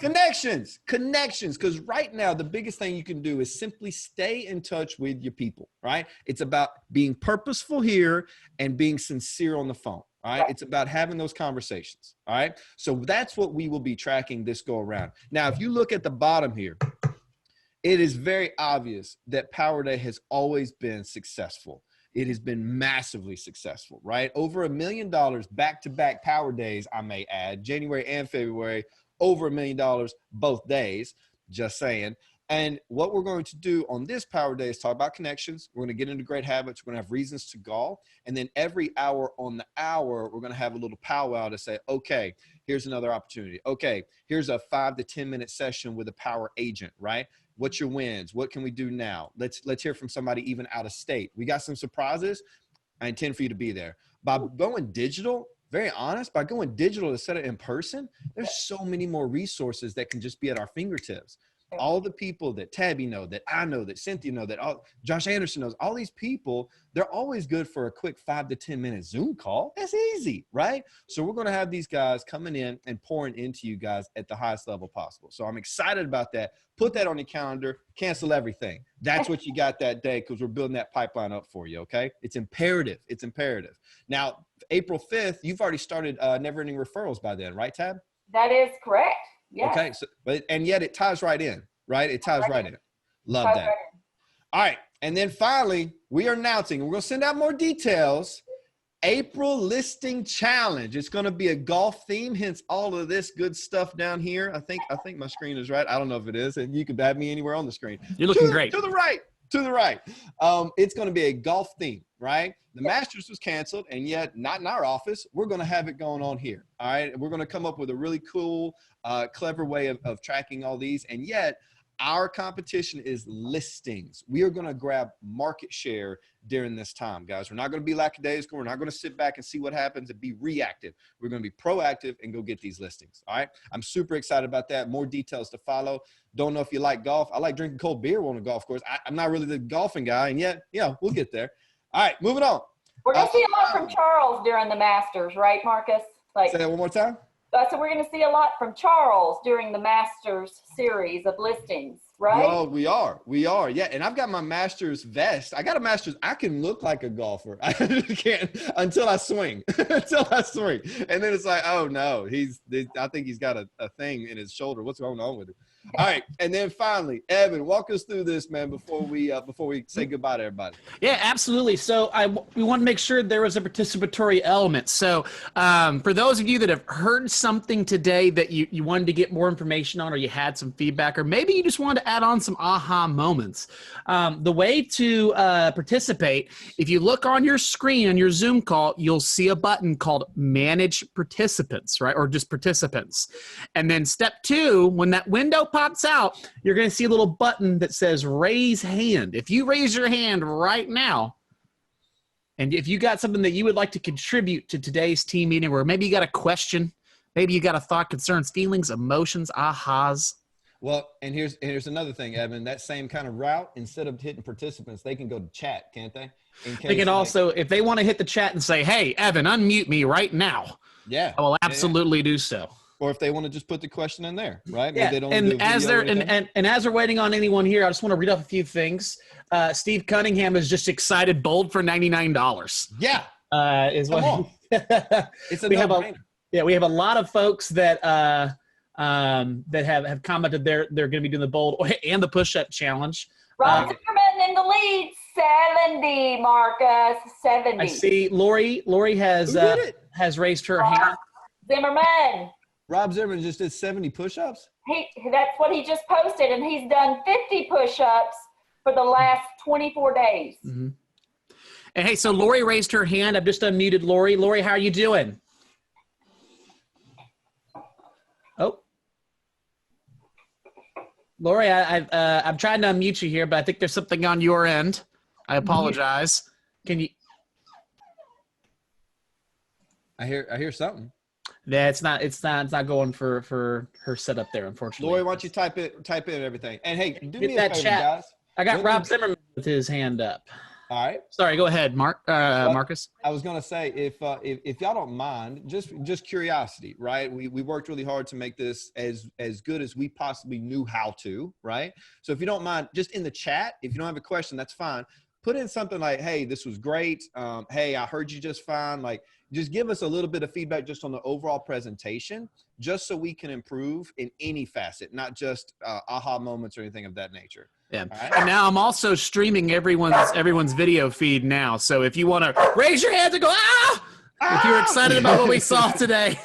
Connections. Because right now, the biggest thing you can do is simply stay in touch with your people, right? It's about being purposeful here and being sincere on the phone, all right? It's about having those conversations, all right? So that's what we will be tracking this go around. Now, if you look at the bottom here, it is very obvious that Power Day has always been successful. It has been massively successful, right? Over $1 million back-to-back Power Days, I may add, January and February, over $1 million both days, just saying. And what we're going to do on this Power Day is talk about connections. We're going to get into great habits. We're going to have reasons to golf. And then every hour on the hour, we're going to have a little powwow to say, okay, here's another opportunity. Okay, here's a 5 to 10 minute session with a power agent, right? What's your wins? What can we do now? Let's hear from somebody even out of state. We got some surprises. I intend for you to be there. By going digital, very honest, by going digital instead of in person, there's so many more resources that can just be at our fingertips. All the people that Tabby know, that I know, that Cynthia know, that Josh Anderson knows, all these people, they're always good for a quick 5 to 10 minute Zoom call. That's easy, right? So we're going to have these guys coming in and pouring into you guys at the highest level possible. So I'm excited about that. Put that on your calendar, cancel everything. That's what you got that day, because we're building that pipeline up for you, okay? It's imperative. It's imperative. Now, April 5th, you've already started Never Ending Referrals by then, right, Tab? That is correct. Yes. Okay, so, and yet it ties right in, right? It ties right in. Love that. All right, and then finally, we are announcing, we're going to send out more details, April Listing Challenge. It's going to be a golf theme, hence all of this good stuff down here. I think my screen is right. I don't know if it is, and you can have me anywhere on the screen. You're looking great. To the right. It's going to be a golf theme, right? The Masters was canceled, and yet not in our office. We're going to have it going on here, all right? We're going to come up with a really cool, clever way of tracking all these, and yet our competition is listings. We are going to grab market share during this time, guys. We're not going to be lackadaisical. We're not going to sit back and see what happens and be reactive. We're going to be proactive and go get these listings, all right? I'm super excited about that. More details to follow. Don't know if you like golf. I like drinking cold beer on a golf course. I'm not really the golfing guy, and yet, we'll get there. All right, moving on. We're going to see a lot from Charles during the Masters, right, Marcus? Say that one more time. So we're going to see a lot from Charles during the Masters series of listings, right? Oh, we are. Yeah, and I've got my Masters vest. I got a Masters. I can look like a golfer. I can't until I swing. And then it's like, oh no, I think he's got a thing in his shoulder. What's going on with it? All right, and then finally, Evan, walk us through this, man, before we say goodbye to everybody. Yeah, absolutely. So we want to make sure there was a participatory element. So for those of you that have heard something today that you wanted to get more information on, or you had some feedback, or maybe you just wanted to add on some aha moments, the way to participate, if you look on your screen on your Zoom call, you'll see a button called Manage Participants, right? Or just Participants. And then step 2, when that window pops out, you're going to see a little button that says Raise Hand. If you raise your hand right now, and if you got something that you would like to contribute to today's team meeting, or maybe you got a question, maybe you got a thought, concerns, feelings, emotions, ahas. Well, and here's another thing, Evan. That same kind of route, instead of hitting participants, they can go to chat, can't they? They can also, if they want to hit the chat and say, "Hey, Evan, unmute me right now," yeah, I will absolutely do so. Or if they want to just put the question in there, right? Maybe Yeah, they don't and do a as video they're and as we're waiting on anyone here, I just want to read off a few things. Steve Cunningham is just excited, bold for $99. Yeah, Is come what on. It's a we have no-brainer. we have a lot of folks that that have commented they're going to be doing the bold and the push-up challenge. Ron Zimmerman in the lead, 70, Marcus, 70. I see Lori has Who did it? has raised her hand. Zimmerman. Rob Zimmerman just did 70 push-ups. That's what he just posted, and he's done 50 push-ups for the last 24 days. Mm-hmm. And hey, so Lori raised her hand. I've just unmuted Lori. Lori, how are you doing? Oh, Lori, I'm trying to unmute you here, but I think there's something on your end. I apologize. Can you? I hear something. Yeah, it's not going for her setup there, unfortunately. Lori, why don't you type in everything? And hey, do me a that favor, chat. guys. I got Rob Zimmerman with his hand up. All right. Sorry, go ahead, Marcus. I was gonna say, if y'all don't mind, just curiosity, right? We worked really hard to make this as good as we possibly knew how to, right? So if you don't mind, just in the chat, if you don't have a question, that's fine. Put in something like, "Hey, this was great. Hey, I heard you just fine." Like, just give us a little bit of feedback just on the overall presentation, just so we can improve in any facet, not just aha moments or anything of that nature. Yeah. Right. And now I'm also streaming everyone's video feed now. So if you want to raise your hands and go, ah! If you're excited about what we saw today.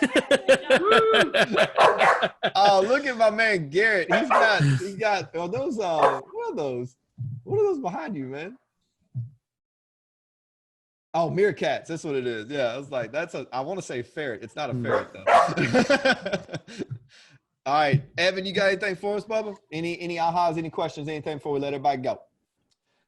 Oh, look at my man Garrett. He's got are those what are those? What are those behind you, man? Oh, meerkats. That's what it is. Yeah, I was like, I want to say ferret. It's not a ferret though. All right, Evan, you got anything for us, Bubba? Any ahas, any questions, anything before we let everybody go?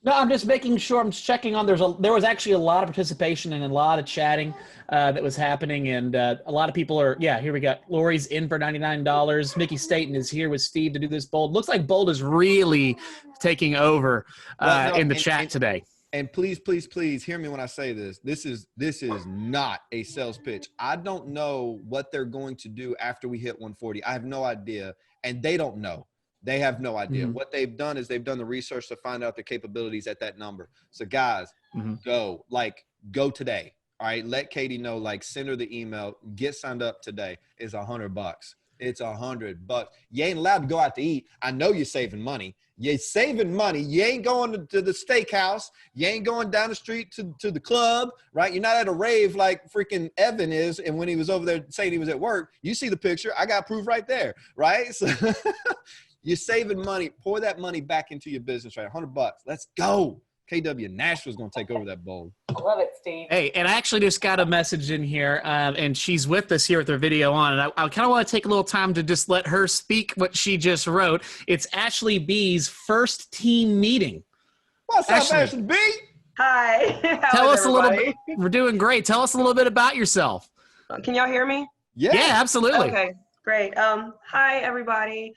No, I'm just making sure. I'm just checking on. There was actually a lot of participation and a lot of chatting that was happening, and a lot of people are. Yeah, here we go. Lori's in for $99. Mickey Staten is here with Steve to do this bold. Looks like bold is really taking over in the chat today. And please, please, please hear me when I say this. This is not a sales pitch. I don't know what they're going to do after we hit 140. I have no idea, and they don't know. They have no idea. Mm-hmm. What they've done is they've done the research to find out their capabilities at that number. So guys, go today. All right. Let Katie know, send her the email, get signed up today. It's $100. It's $100. You ain't allowed to go out to eat. I know you're saving money. You're saving money. You ain't going to the steakhouse. You ain't going down the street to the club, right? You're not at a rave like freaking Evan is. And when he was over there saying he was at work, you see the picture. I got proof right there, right? So you're saving money. Pour that money back into your business, right? $100. Let's go. KW Nashville's going to take over that bowl. I love it, Steve. Hey, and I actually just got a message in here, and she's with us here with her video on, and I kind of want to take a little time to just let her speak what she just wrote. It's Ashley B's first team meeting. What's up, Ashley B? Hi. Tell us a little bit. We're doing great. Tell us a little bit about yourself. Can y'all hear me? Yeah, absolutely. Okay, great. Hi, everybody.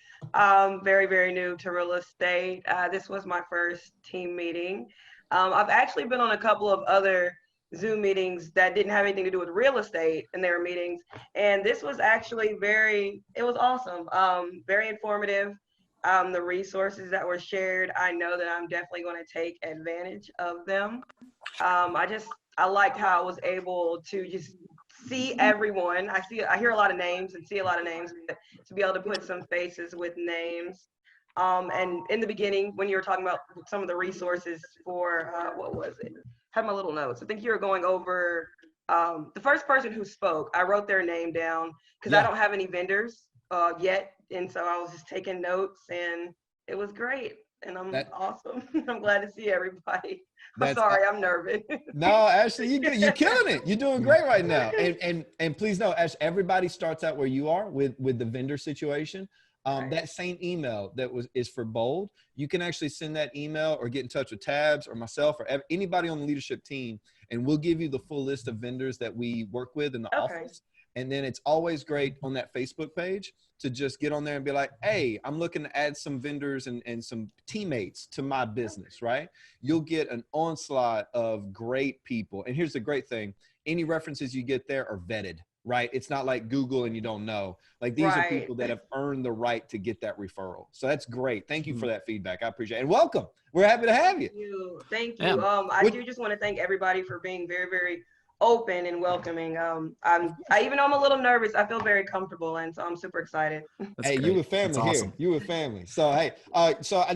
Very, very new to real estate. This was my first team meeting. I've actually been on a couple of other Zoom meetings that didn't have anything to do with real estate in their meetings. And this was actually it was awesome. Very informative. The resources that were shared, I know that I'm definitely going to take advantage of them. I liked how I was able to just see everyone. I hear a lot of names and see a lot of names, but to be able to put some faces with names. And in the beginning, when you were talking about some of the resources for, what was it? I had my little notes. I think you were going over the first person who spoke. I wrote their name down because I don't have any vendors yet. And so I was just taking notes, and it was great. And I'm awesome. I'm glad to see everybody. I'm sorry, I'm nervous. No, Ashley, you're killing it. You're doing great right now. And please know, Ash, everybody starts out where you are with the vendor situation. That same email that is for Bold, you can actually send that email or get in touch with Tabs or myself or anybody on the leadership team, and we'll give you the full list of vendors that we work with in the office. And then it's always great on that Facebook page to just get on there and be like, hey, I'm looking to add some vendors and some teammates to my business, right? You'll get an onslaught of great people. And here's the great thing. Any references you get there are vetted, right? It's not like Google and you don't know. Like these are people that have earned the right to get that referral. So that's great. Thank you for that feedback. I appreciate it. And welcome. We're happy to have you. Thank you. I do just want to thank everybody for being very, very open and welcoming. Even though I'm a little nervous, I feel very comfortable, and so I'm super excited. Hey, you with family here. You with family. So hey, so I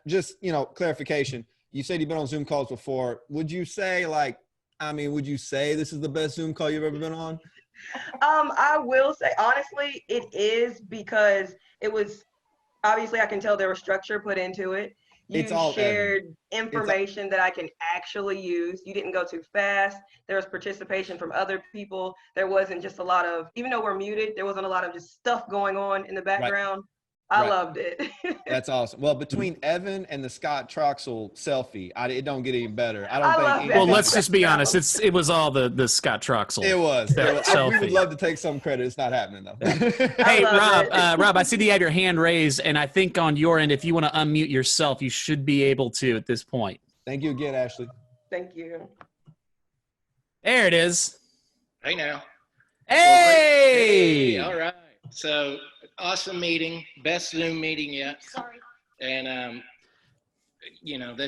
just clarification. You said you've been on Zoom calls before. Would you say would you say this is the best Zoom call you've ever been on? I will say honestly, it is, because it was obviously, I can tell there was structure put into it. You shared information that I can actually use. You didn't go too fast. There was participation from other people. There wasn't just a lot of, even though we're muted, there wasn't a lot of just stuff going on in the background. I loved it. That's awesome. Well, between Evan and the Scott Troxel selfie, it don't get any better. I don't think. Well, let's just be honest. It was all the Scott Troxel. It was. We would love to take some credit. It's not happening though. Hey, Rob, I see that you have your hand raised, and I think on your end, if you want to unmute yourself, you should be able to at this point. Thank you again, Ashley. Thank you. There it is. Hey now. Hey. All right. So awesome meeting, best Zoom meeting yet. Sorry. And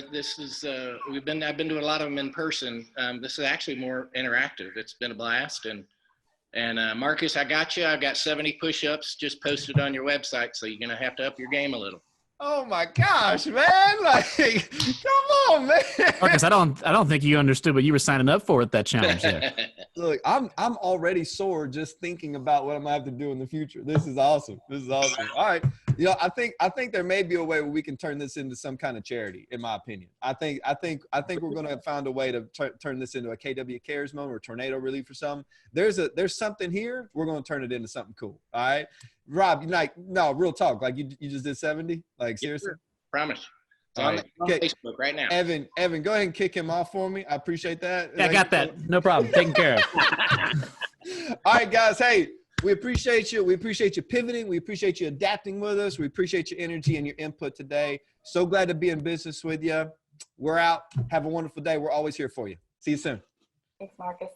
this is I've been doing a lot of them in person. This is actually more interactive. It's been a blast. And Marcus, I got you. I've got 70 push-ups just posted on your website, so you're gonna have to up your game a little. Oh my gosh, man! Like, come on, man. Marcus, I don't think you understood what you were signing up for with that challenge there. Look, I'm already sore just thinking about what I'm gonna have to do in the future. This is awesome. All right. I think there may be a way where we can turn this into some kind of charity, in my opinion. I think we're gonna find a way to turn this into a KW Cares moment or tornado relief or something. There's something here. We're gonna turn it into something cool. All right. Rob, no, real talk. Like you just did 70? Like seriously? Promise. It's on Facebook right now. Evan, go ahead and kick him off for me. I appreciate that. Yeah, I got that. No problem. Taken care of. All right, guys. Hey, we appreciate you. We appreciate you pivoting. We appreciate you adapting with us. We appreciate your energy and your input today. So glad to be in business with you. We're out. Have a wonderful day. We're always here for you. See you soon. Thanks, Marcus.